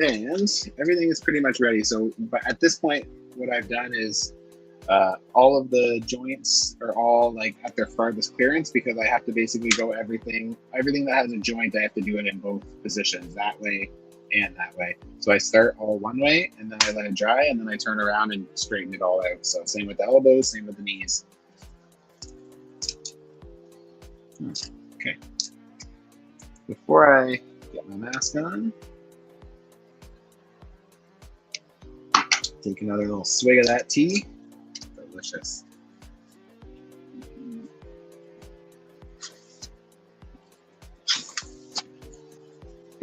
And everything is pretty much ready. So but at this point, what I've done is all of the joints are all like at their farthest clearance because I have to basically go everything that has a joint, I have to do it in both positions, that way and that way. So I start all one way and then I let it dry and then I turn around and straighten it all out. So same with the elbows, same with the knees. Okay. Before I get my mask on, take another little swig of that tea. Delicious.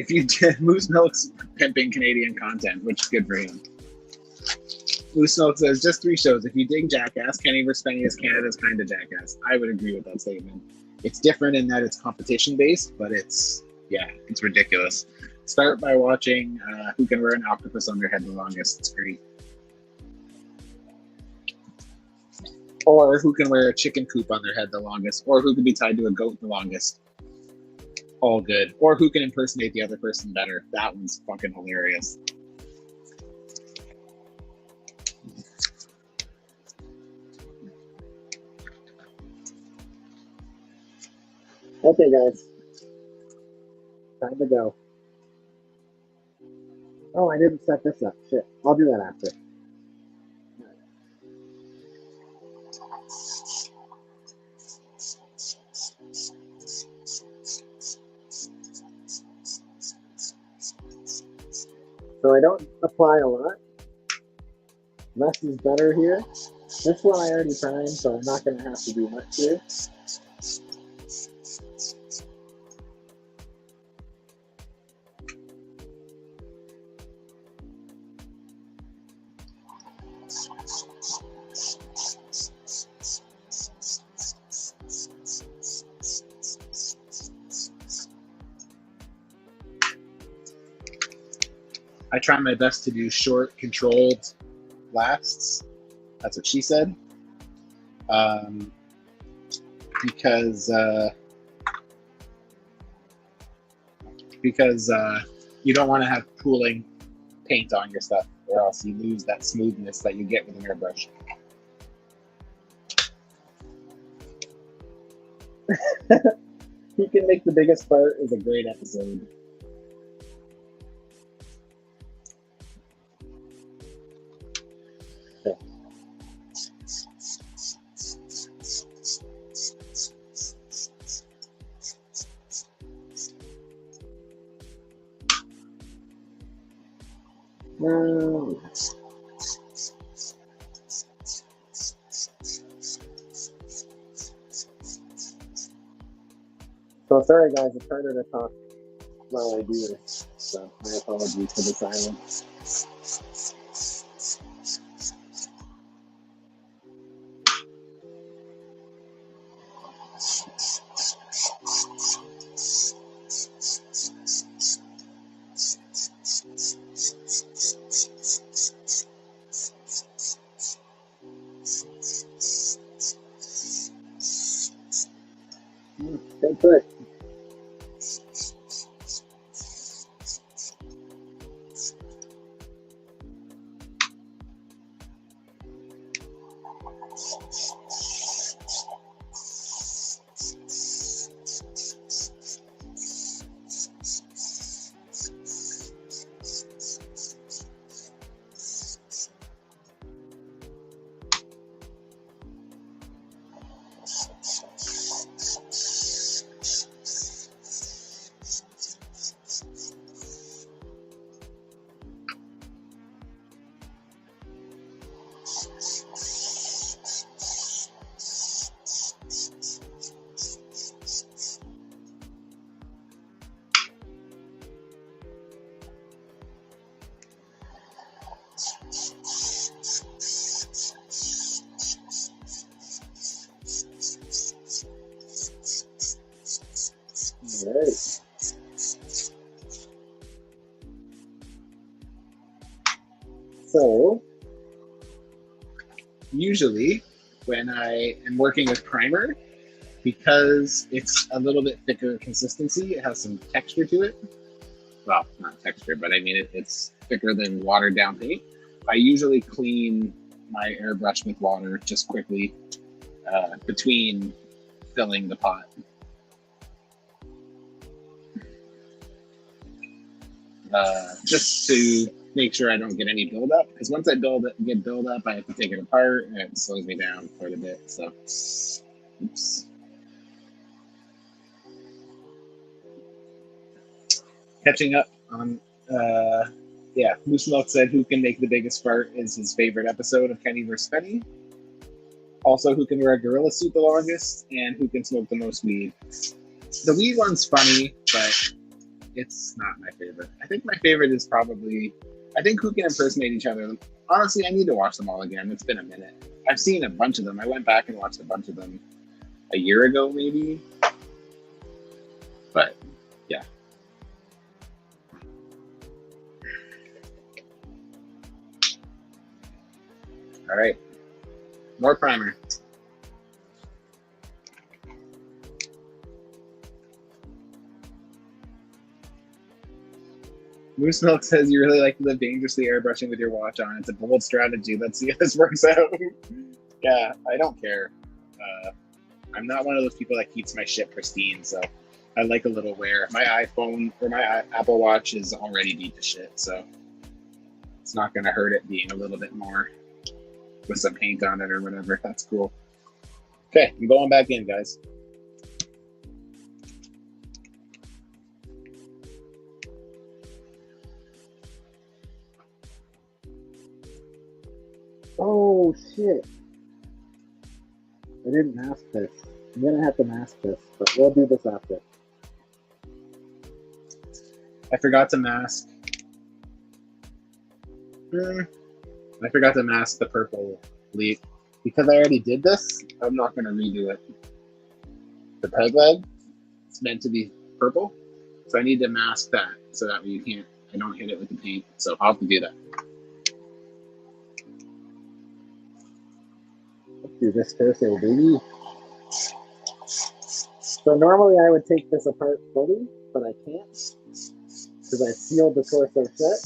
If you Moose Milk's pimping Canadian content, which is good for him. Moose Milk says, just 3 shows. If you dig Jackass, Kenny vs. Penny is Canada's kind of Jackass. I would agree with that statement. It's different in that it's competition-based, but it's ridiculous. Start by watching Who Can Wear an Octopus on Their Head the Longest. It's great. Or who can wear a chicken coop on their head the longest, or who can be tied to a goat the longest. All good. Or who can impersonate the other person better. That one's fucking hilarious. Okay, guys. Time to go. Oh, I didn't set this up. Shit. I'll do that after. So I don't apply a lot. Less is better here. This one I already primed, so I'm not going to have to do much here. I try my best to do short, controlled blasts. That's what she said. Because you don't want to have pooling paint on your stuff, or else you lose that smoothness that you get with an airbrush. He Can Make the Biggest Fart is a great episode. So sorry guys, it's harder to talk while I do this, so my apologies for the silence. Stay put. Alright. So, usually when I am working with primer, because it's a little bit thicker consistency, it has some texture to it. Well, not texture, but I mean it's thicker than watered down paint. I usually clean my airbrush with water just quickly between filling the pot. Just to make sure I don't get any buildup, because once I get buildup, I have to take it apart, and it slows me down quite a bit. So, oops. Catching up on, Moose Milk said Who Can Make the Biggest Fart is his favorite episode of Kenny vs. Penny. Also, Who Can Wear a Gorilla Suit the Longest, and Who Can Smoke the Most Weed. The weed one's funny, but It's not my favorite. I think my favorite is probably, I think Who Can Impersonate Each Other. Honestly, I need to watch them all again. It's been a minute. I've seen a bunch of them. I went back and watched a bunch of them a year ago, maybe. But yeah. All right. More primer. Moose Milk says you really like to live dangerously airbrushing with your watch on. It's a bold strategy. Let's see if this works out. Yeah, I don't care. I'm not one of those people that keeps my shit pristine, so I like a little wear. My iPhone or my Apple Watch is already beat to shit, so it's not going to hurt it being a little bit more with some paint on it or whatever. That's cool. Okay, I'm going back in, guys. Oh shit. I didn't mask this. I'm gonna have to mask this, but we'll do this after. I forgot to mask. I forgot to mask the purple leaf. Because I already did this, I'm not going to redo it. The peg leg, it's meant to be purple, so I need to mask that so that I don't hit it with the paint. So I'll have to do that. Let's do this torso, baby. So normally I would take this apart fully, but I can't because I sealed the torso shut.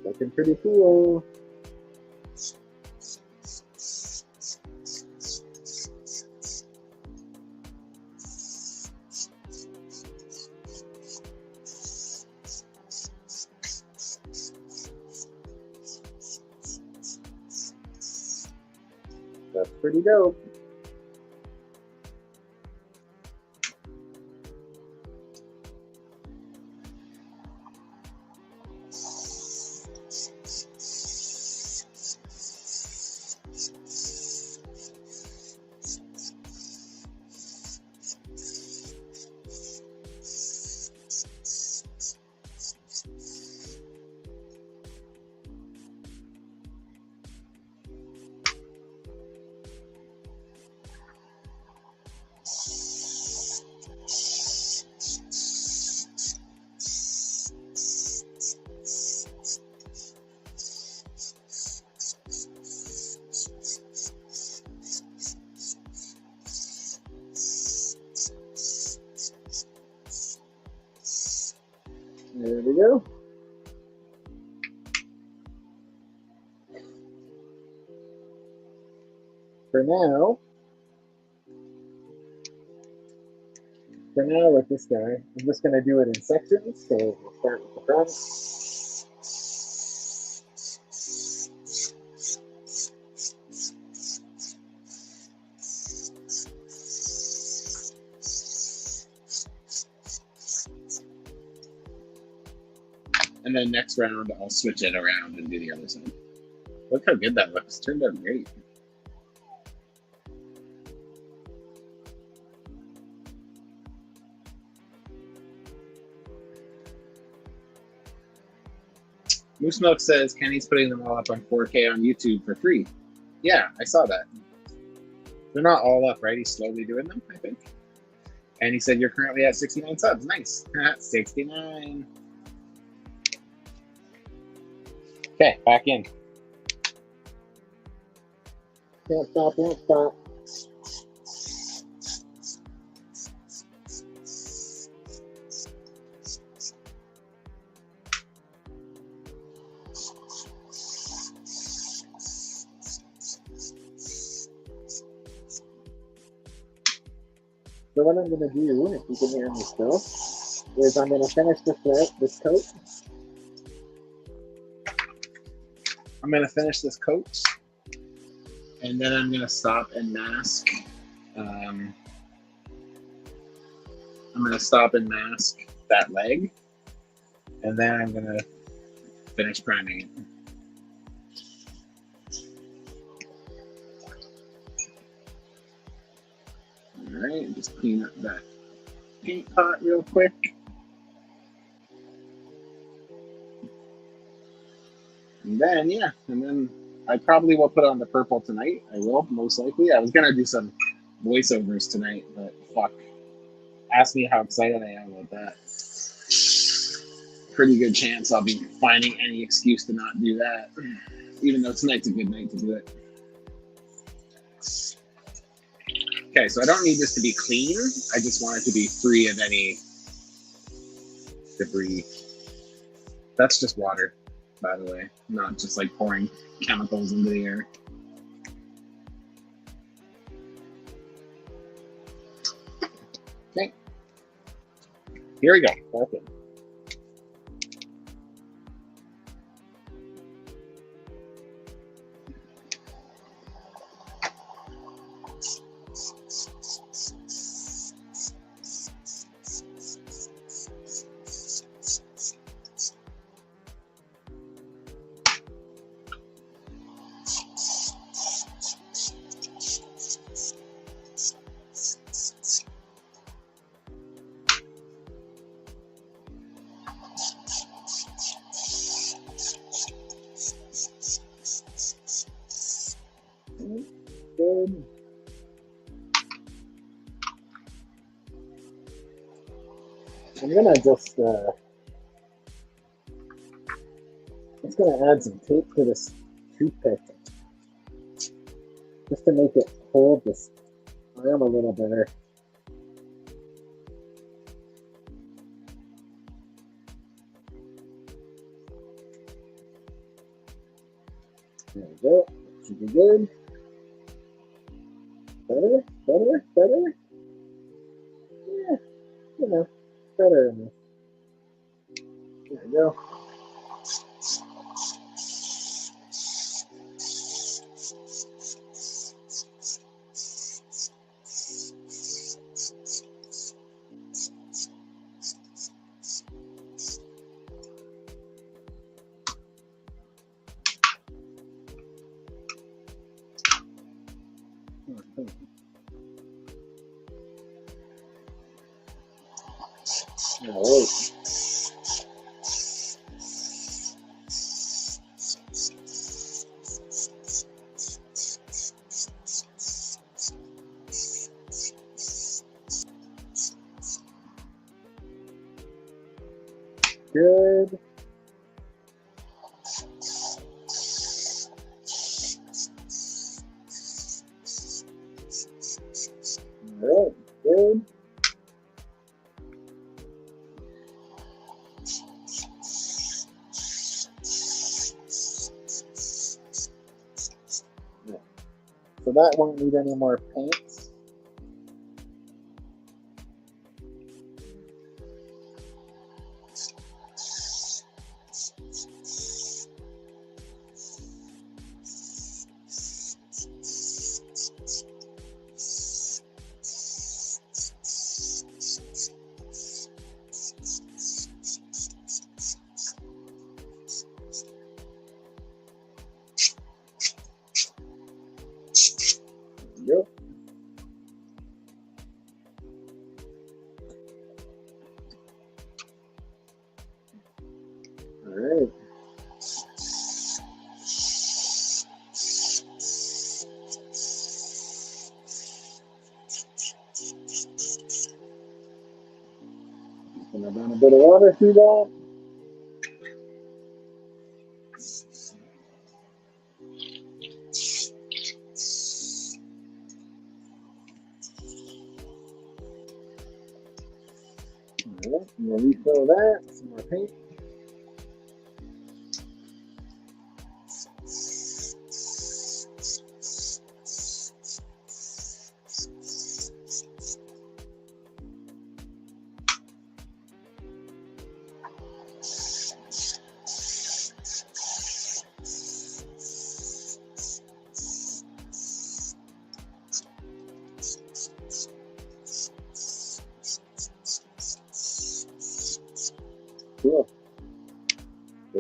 Looking pretty cool. That's pretty dope. There we go. For now with this guy, I'm just going to do it in sections. So we'll start with the front. And then next round, I'll switch it around and do the other side. Look how good that looks. Turned out great. Moose Milk says Kenny's putting them all up on 4K on YouTube for free. Yeah, I saw that. They're not all up, right? He's slowly doing them, I think. And he said you're currently at 69 subs. Nice. 69. Okay, back in. Can't stop, won't stop. So what I'm going to do, if you can hear me still, is I'm going to finish this coat. I'm going to finish this coat, and then I'm going to stop and mask I'm going to stop and mask that leg, and then I'm going to finish priming it. All right, just clean up that paint pot real quick. And then, yeah, and then I probably will put on the purple tonight. I will, most likely. I was going to do some voiceovers tonight, but fuck. Ask me how excited I am about that. Pretty good chance I'll be finding any excuse to not do that, even though tonight's a good night to do it. Okay, so I don't need this to be clean. I just want it to be free of any debris. That's just water, by the way, not just like pouring chemicals into the air. Okay, here we go. Okay. Good. I'm gonna just add some tape to this toothpick just to make it hold this arm a little better. There we go. Should be good. Better? Yeah, you know, better than this. There we go. All right. Good. All right, good. So that won't need any more paints. Yep. All right. Gonna run a bit of water through that. All right, I'm gonna refill that. Some more paint.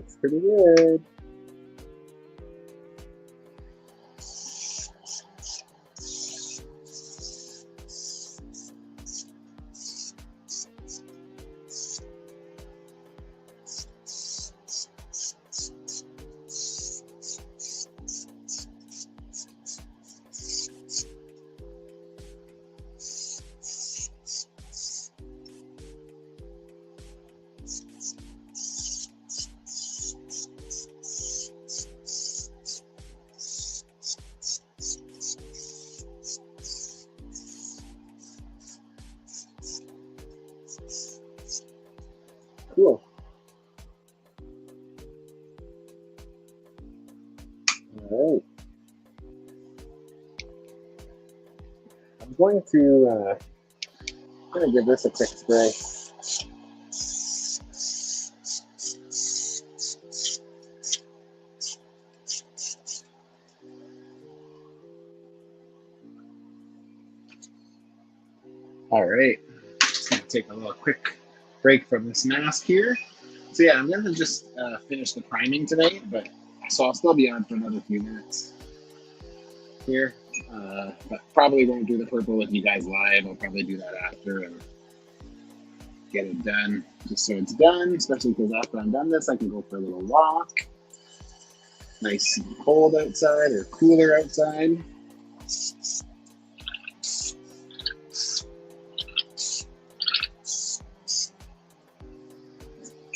looks pretty good. Cool. All right. I'm going to give this a quick spray. All right. Just gonna take a little quick break from this mask here. So yeah, I'm gonna just finish the priming today, but so I'll still be on for another few minutes here. But probably won't do the purple with you guys live. I'll probably do that after and get it done, just so it's done. Especially because after I'm done this, I can go for a little walk. Nice and cold outside or cooler outside.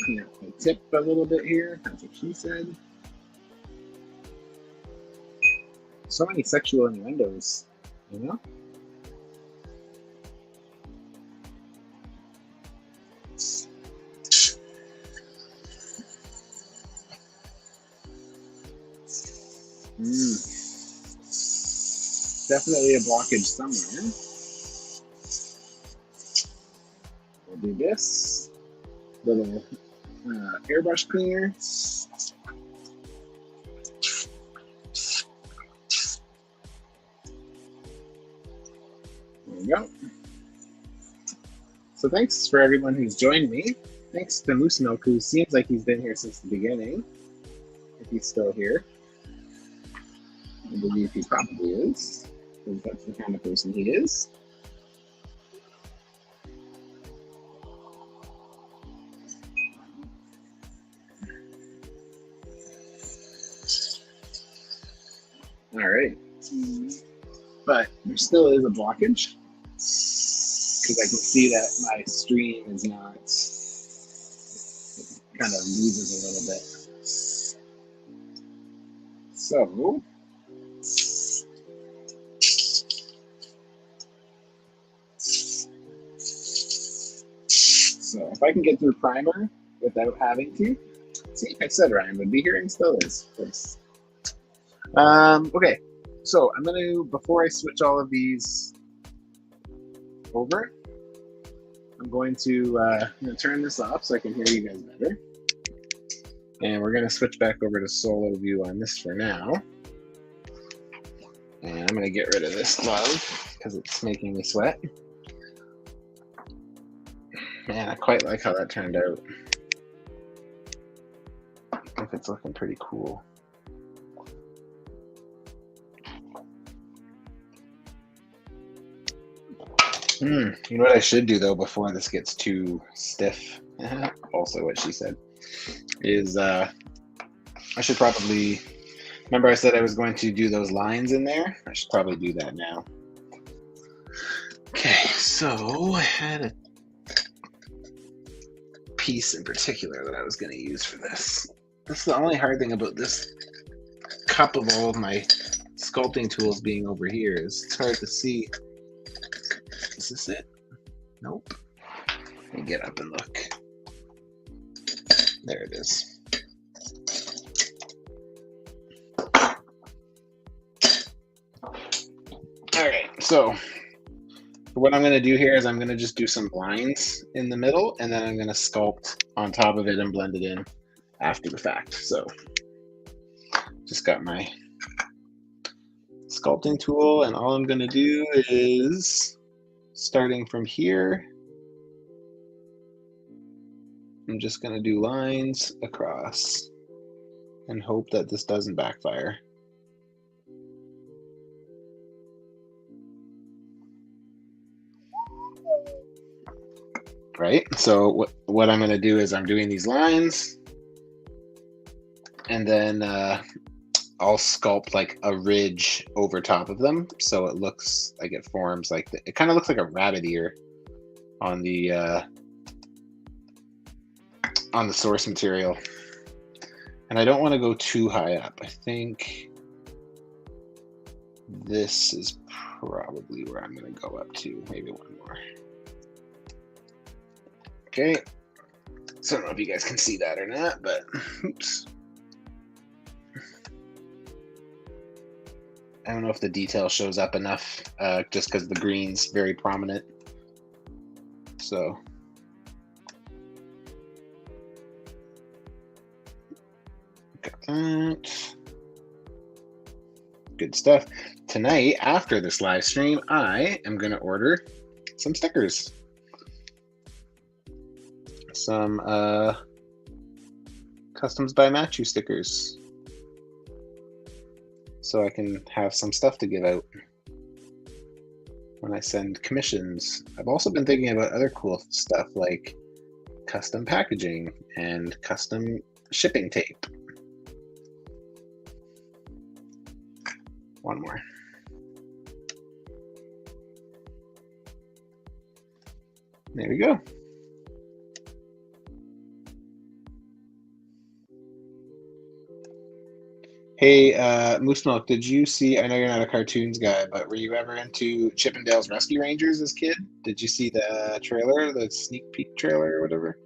Clean up my tip a little bit here. That's what she said. So many sexual innuendos, you know? Definitely a blockage somewhere. We'll do this little airbrush cleaner. There we go. So thanks for everyone who's joined me. Thanks to Moose Milk, who seems like he's been here since the beginning, if he's still here. I believe he probably is, because that's the kind of person he is. All right. But there still is a blockage, because I can see that my stream is not, it kind of loses a little bit. So if I can get through primer without having to, see, I said Ryan would be here and still is, of course. Okay, so I'm gonna, before I switch all of these over, I'm going to turn this off so I can hear you guys better. And we're gonna switch back over to solo view on this for now. And I'm gonna get rid of this glove because it's making me sweat. Man, I quite like how that turned out. I think it's looking pretty cool. You know what I should do though before this gets too stiff, also what she said, is I should probably, remember I said I was going to do those lines in there? I should probably do that now. Okay, so I had a piece in particular that I was going to use for this. That's the only hard thing about this cup of all of my sculpting tools being over here is it's hard to see. Is this it? Nope. Let me get up and look. There it is. All right, so what I'm going to do here is I'm going to just do some lines in the middle, and then I'm going to sculpt on top of it and blend it in after the fact. So just got my sculpting tool, and all I'm going to do is, starting from here, I'm just going to do lines across. and hope that this doesn't backfire. Right, so what I'm going to do is I'm doing these lines, and then I'll sculpt like a ridge over top of them, so it looks like it forms like it kind of looks like a rabbit ear on the source material. And I don't want to go too high up. I think this is probably where I'm going to go up to, maybe one more. Okay, so I don't know if you guys can see that or not, but oops. I don't know if the detail shows up enough, just because the green's very prominent. So got that. Good stuff. Tonight, after this live stream, I am going to order some stickers. Some Customs by Matthew stickers, so I can have some stuff to give out when I send commissions. I've also been thinking about other cool stuff like custom packaging and custom shipping tape. One more. There we go. Hey, Moose Milk, did you see, I know you're not a cartoons guy, but were you ever into Chip 'n Dale's Rescue Rangers as a kid? Did you see the trailer, the sneak peek trailer or whatever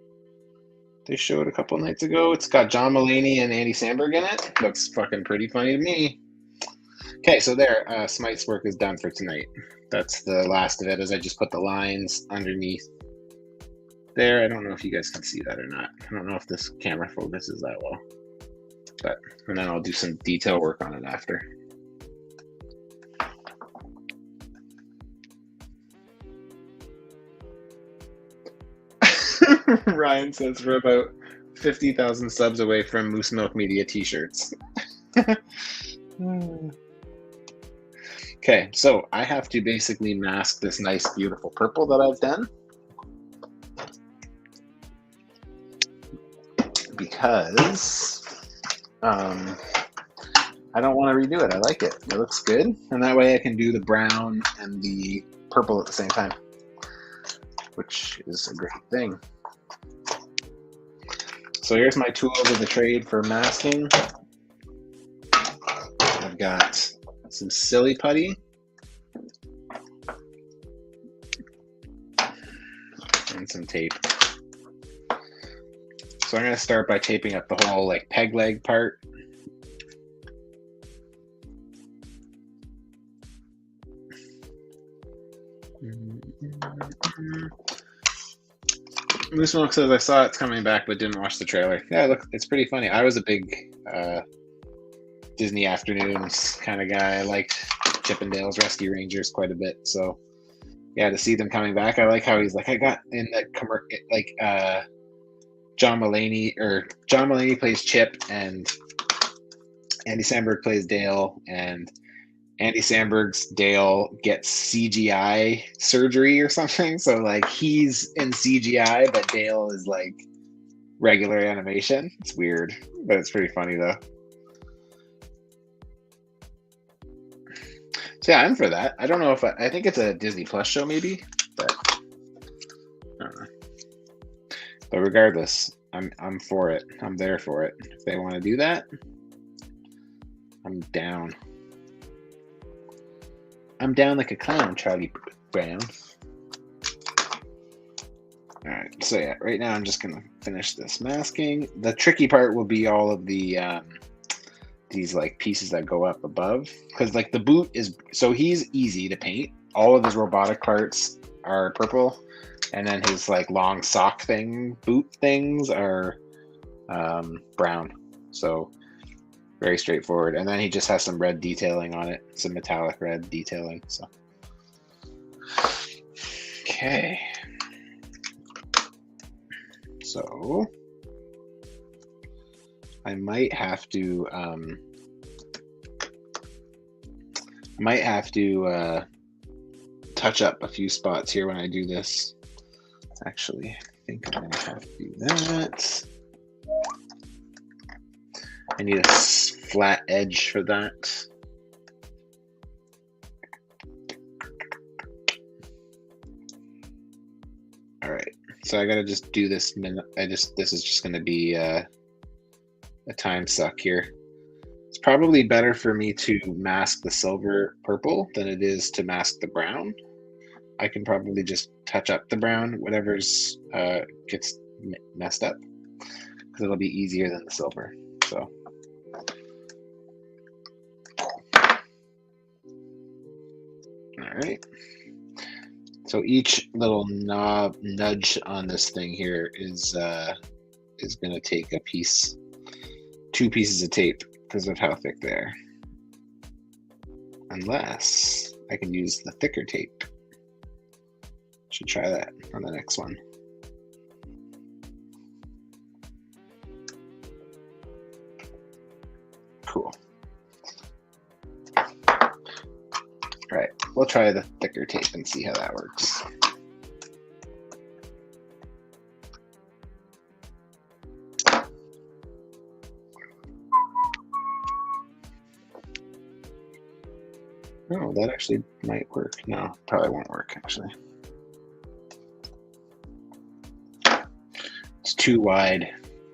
they showed a couple nights ago? It's got John Mulaney and Andy Samberg in it. Looks fucking pretty funny to me. Okay, so there, Smythe's work is done for tonight. That's the last of it, as I just put the lines underneath there. I don't know if you guys can see that or not. I don't know if this camera focuses that well. But, and then I'll do some detail work on it after. Ryan says we're about 50,000 subs away from Moose Milk Media t-shirts. Okay, so I have to basically mask this nice, beautiful purple that I've done, because I don't want to redo it. I like it. It looks good. And that way I can do the brown and the purple at the same time, which is a great thing. So here's my tools of the trade for masking. I've got some silly putty and some tape. So I'm going to start by taping up the whole like peg leg part. Moose Milk says, I saw it's coming back but didn't watch the trailer. Yeah, look, it's pretty funny. I was a big Disney Afternoons kind of guy. I liked Chip 'n Dale's Rescue Rangers quite a bit. So yeah, to see them coming back, I like how he's like, I got in that like John Mulaney plays Chip and Andy Samberg plays Dale, and Andy Samberg's Dale gets CGI surgery or something. So like he's in CGI, but Dale is like regular animation. It's weird, but it's pretty funny though. So yeah, I'm for that. I don't know if I think it's a Disney Plus show maybe, but I don't know. But regardless, I'm for it. I'm there for it. If they want to do that, I'm down. I'm down like a clown, Charlie Brown. All right, so yeah, right now I'm just gonna finish this masking. The tricky part will be all of the these like pieces that go up above, because like the boot is, so he's easy to paint. All of his robotic parts are purple, and then his like long sock thing, boot things are brown. So very straightforward. And then he just has some red detailing on it, some metallic red detailing. So okay, so I might have to touch up a few spots here when I do this. Actually, I think I'm gonna have to do that. I need a flat edge for that. All right, so I gotta just do this. This is just gonna be a time suck here. It's probably better for me to mask the silver purple than it is to mask the brown. I can probably just touch up the brown, whatever's gets messed up, because it'll be easier than the silver. So. All right. So each little nudge on this thing here is going to take a piece, 2 pieces of tape because of how thick they are. Unless I can use the thicker tape. Should try that on the next one. Cool. All right, we'll try the thicker tape and see how that works. Oh, that actually might work. No, probably won't work, actually. It's too wide.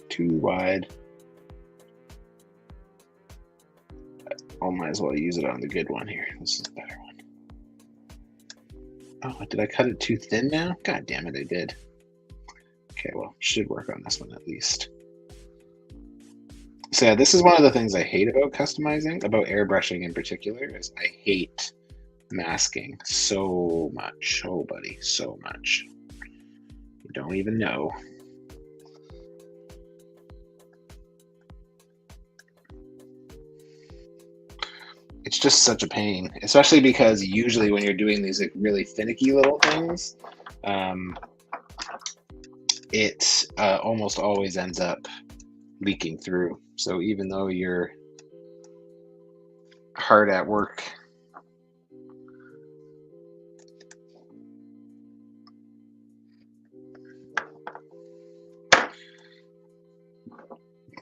Too wide. I might as well use it on the good one here. This is a better one. Oh, did I cut it too thin now? God damn it, I did. Okay, well, should work on this one at least. So yeah, this is one of the things I hate about customizing, about airbrushing in particular, is I hate masking so much. Oh, buddy, so much. You don't even know. It's just such a pain, especially because usually when you're doing these like really finicky little things, it almost always ends up leaking through. So even though you're hard at work,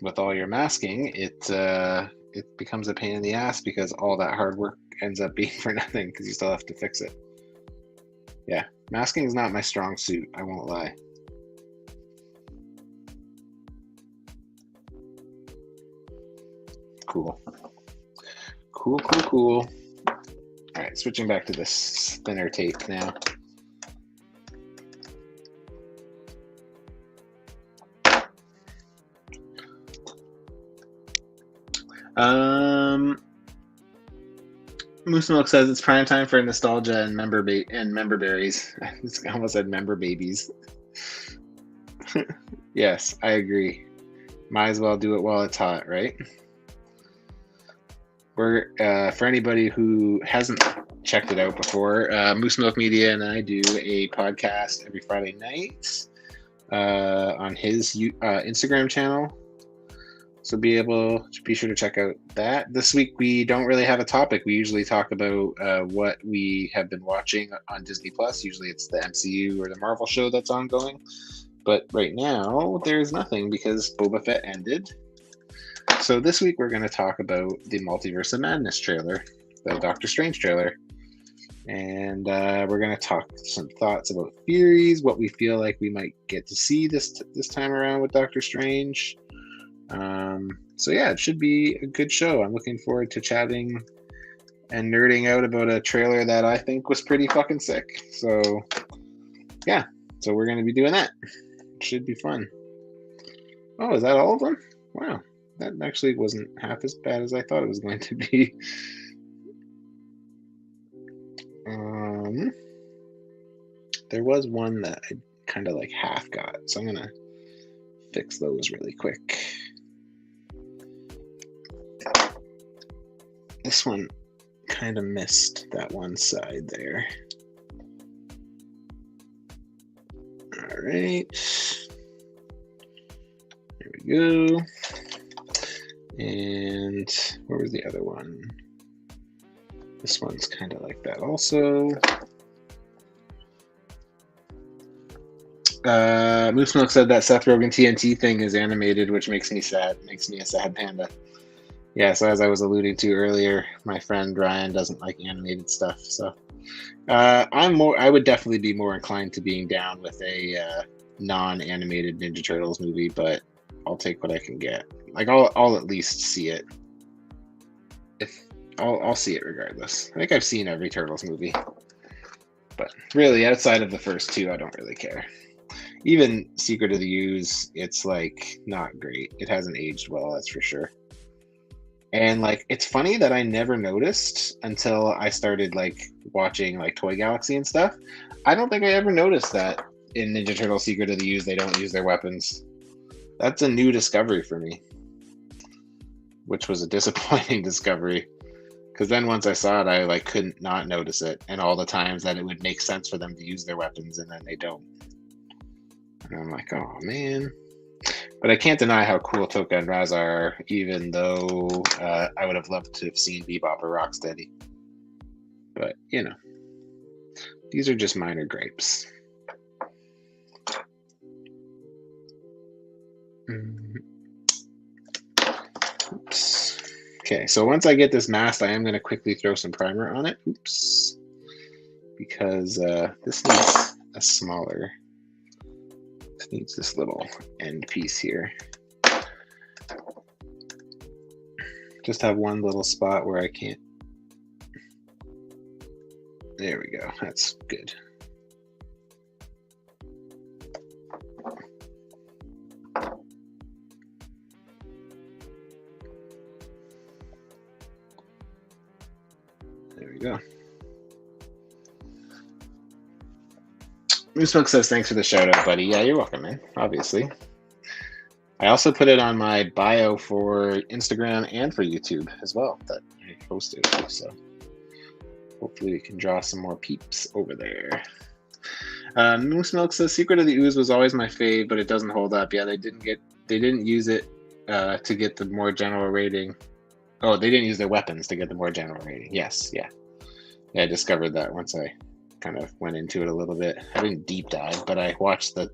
with all your masking, it becomes a pain in the ass because all that hard work ends up being for nothing because you still have to fix it. Yeah, masking is not my strong suit, I won't lie. Cool. Cool, cool, cool. All right, switching back to this thinner tape now. Moose Milk says it's prime time for nostalgia and member berries. I almost said member babies. Yes, I agree. Might as well do it while it's hot, right? We're for anybody who hasn't checked it out before, Moose Milk Media and I do a podcast every Friday night on his Instagram channel. So be sure to check out that. This week we don't really have a topic. We usually talk about what we have been watching on Disney Plus. Usually it's the MCU or the Marvel show that's ongoing. But right now there's nothing because Boba Fett ended. So this week we're going to talk about the Multiverse of Madness trailer, the Doctor Strange trailer. And we're going to talk some thoughts about theories, what we feel like we might get to see this time around with Doctor Strange. So yeah, it should be a good show. I'm looking forward to chatting and nerding out about a trailer that I think was pretty fucking sick. So yeah, so we're going to be doing that. It should be fun. Oh, is that all of them? Wow, that actually wasn't half as bad as I thought it was going to be. There was one that I kind of like half got, so I'm going to fix those really quick. This one kind of missed that one side there. All right. There we go. And where was the other one? This one's kind of like that also. Moose Milk said that Seth Rogen TNT thing is animated, which makes me sad. Makes me a sad panda. Yeah, so as I was alluding to earlier, my friend Ryan doesn't like animated stuff. So I would definitely be more inclined to being down with a non-animated Ninja Turtles movie, but I'll take what I can get. Like I'll at least see it. I'll see it regardless. I think I've seen every Turtles movie, but really outside of the first two, I don't really care. Even Secret of the Ooze, it's like not great. It hasn't aged well, that's for sure. And like it's funny that I never noticed until I started like watching like Toy Galaxy and stuff. I don't think I ever noticed that in Ninja Turtle Secret of the Ooze they don't use their weapons. That's a new discovery for me, which was a disappointing discovery. Because then once I saw it, I like couldn't not notice it, and all the times that it would make sense for them to use their weapons, and then they don't. And I'm like, oh man. But I can't deny how cool Toka and Raza are, even though I would have loved to have seen Bebop or Rocksteady. But you know, these are just minor gripes. Oops. Okay, so once I get this masked, I am going to quickly throw some primer on it. Oops. Because this needs a smaller. This needs this little end piece here. Just have one little spot where I can't. There we go. That's good. There we go. Moosmoke says, thanks for the shout out, buddy. Yeah, you're welcome, man. Obviously. I also put it on my bio for Instagram and for YouTube as well that I posted. So hopefully we can draw some more peeps over there. Moose Milk says Secret of the Ooze was always my fave, but it doesn't hold up. Yeah, they didn't use it to get the more general rating. Oh, they didn't use their weapons to get the more general rating. Yes, yeah. Yeah, I discovered that once I kind of went into it a little bit. I didn't deep dive, but I watched the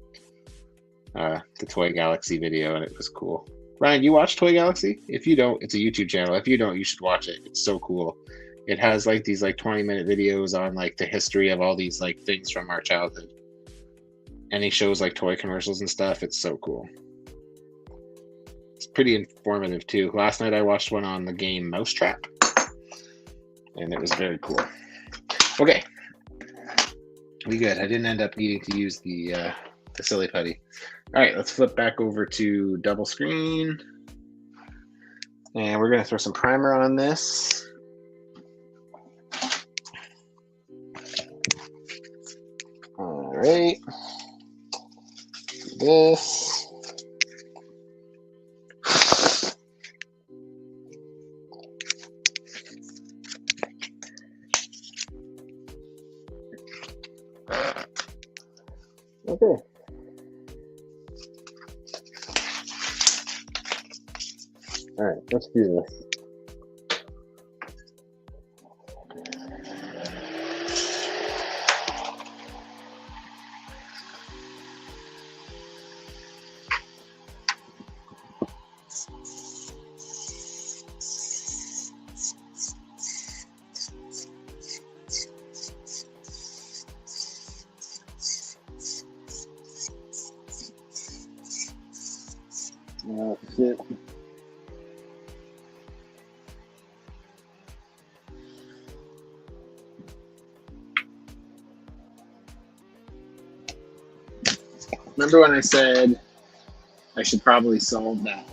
Toy Galaxy video and it was cool. Ryan, you watch Toy Galaxy? If you don't, it's a YouTube channel. If you don't, you should watch it. It's so cool. It has like these like 20-minute videos on like the history of all these like things from our childhood. And he shows like toy commercials and stuff. It's so cool. It's pretty informative too. Last night I watched one on the game Mousetrap. And it was very cool. Okay. We good. I didn't end up needing to use the silly putty. All right, let's flip back over to double screen. And we're going to throw some primer on this. All right. Do this. Okay. All right, let's do this. That's it. Remember when I said I should probably solve that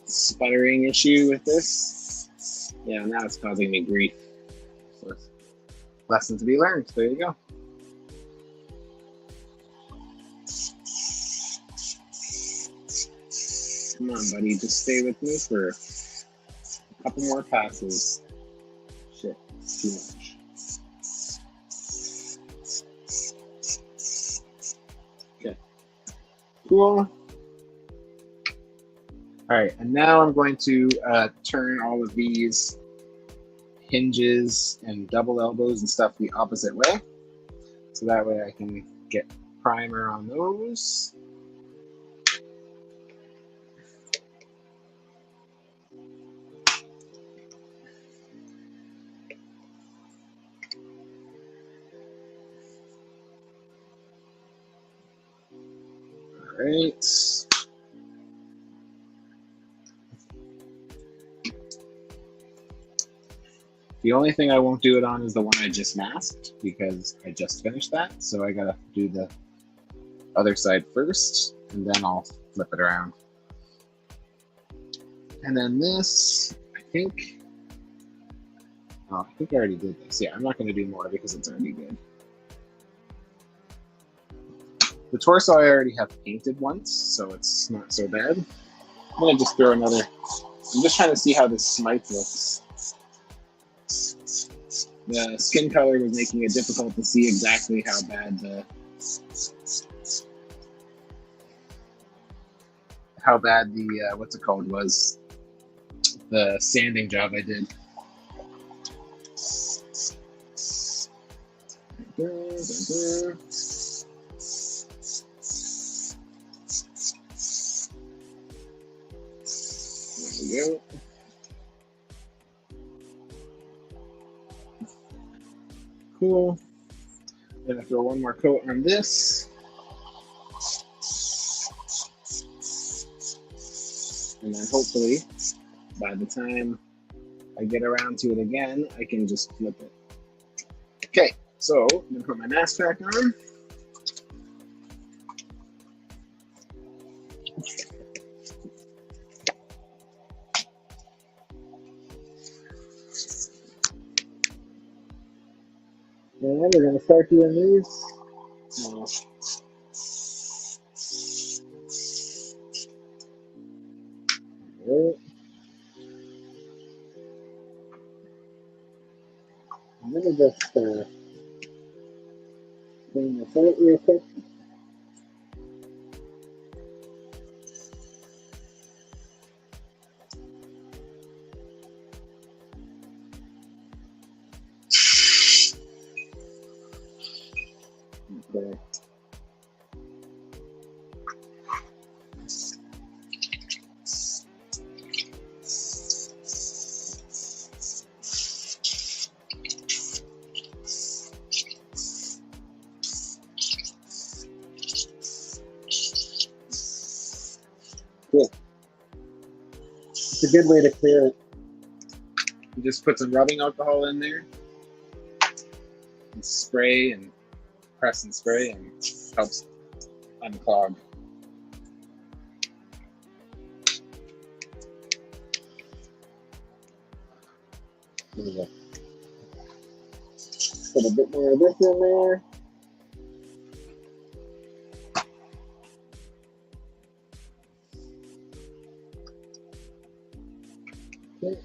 sputtering issue with this? Yeah, now it's causing me grief. So it's lesson to be learned. There you go. Come on, buddy. Just stay with me for a couple more passes. Shit, it's too much. Okay. Cool. All right, and now I'm going to turn all of these hinges and double elbows and stuff the opposite way. So that way I can get primer on those. All right. The only thing I won't do it on is the one I just masked because I just finished that. So I gotta do the other side first and then I'll flip it around. And then this, I think I already did this. Yeah, I'm not gonna do more because it's already good. The torso I already have painted once, so it's not so bad. I'm gonna just throw another, I'm just trying to see how this Smythe looks. The skin color was making it difficult to see exactly how bad the what's it called was the sanding job I did. There we go. Cool. Gonna throw one more coat on this. And then hopefully, by the time I get around to it again, I can just flip it. Okay, so I'm gonna put my mask back on. And we're gonna start doing these. Right. I'm gonna just clean this out real quick. Okay. Cool. It's a good way to clear it. You just put some rubbing alcohol in there and spray and press and spray and helps unclog. There we go. Put a bit more of this in there. Okay.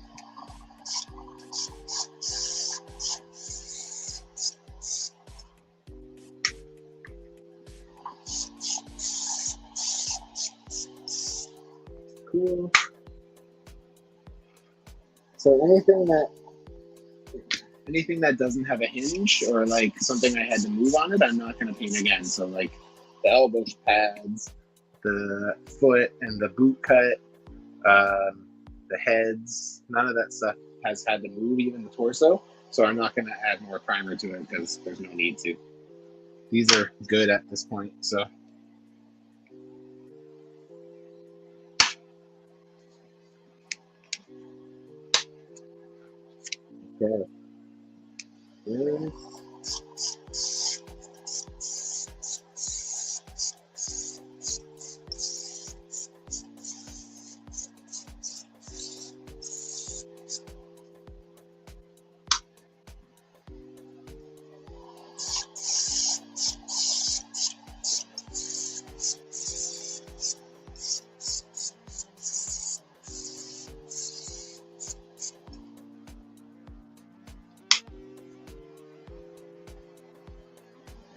Cool. So anything that doesn't have a hinge or like something I had to move on it, I'm not going to paint again. So like the elbow pads, the foot and the boot cut, the heads, none of that stuff has had to move, even the torso. So I'm not going to add more primer to it because there's no need to. These are good at this point, so. Okay. Yes.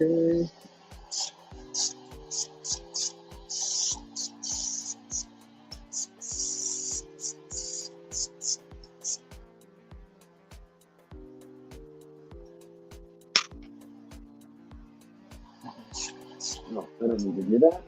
Okay. No, I don't need to do that.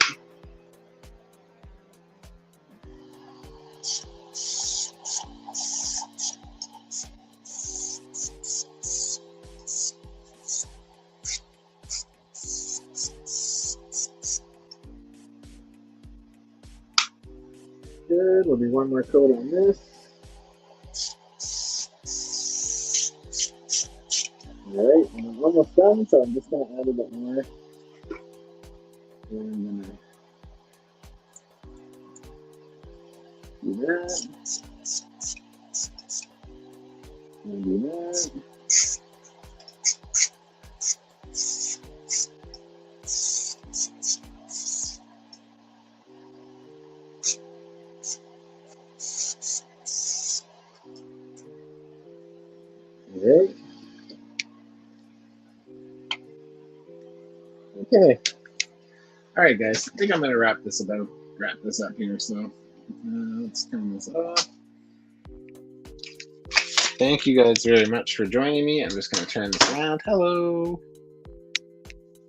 Good. We'll do one more coat on this. All right, and I'm almost done, so I'm just going to add a bit more. And I'm going to do that. And do that. All right. Okay. All right, guys. I think I'm gonna wrap this up here. So let's turn this off. Thank you guys very much for joining me. I'm just gonna turn this around. Hello.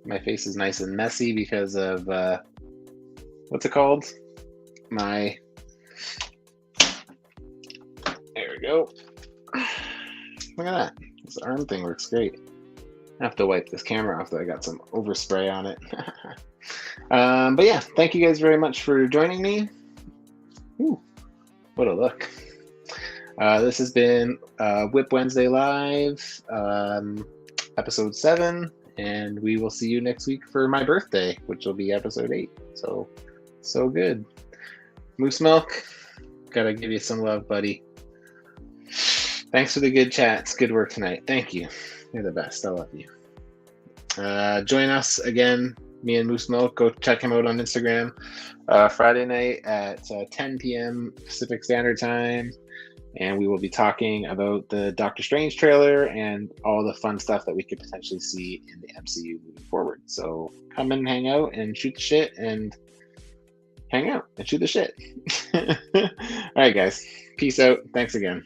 My face is nice and messy because of what's it called? There we go. Look at that. This arm thing works great. I have to wipe this camera off though. I got some overspray on it. But yeah, thank you guys very much for joining me. Ooh, what a look. This has been WIP Wednesday Live, episode 7, and we will see you next week for my birthday, which will be episode 8. So good. Moose Milk, gotta give you some love, buddy. Thanks for the good chats. Good work tonight. Thank you. You're the best. I love you. Join us again, me and Moose Milk. Go check him out on Instagram. Friday night at 10 p.m. Pacific Standard Time. And we will be talking about the Doctor Strange trailer and all the fun stuff that we could potentially see in the MCU moving forward. So come and hang out and shoot the shit and hang out and shoot the shit. All right, guys. Peace out. Thanks again.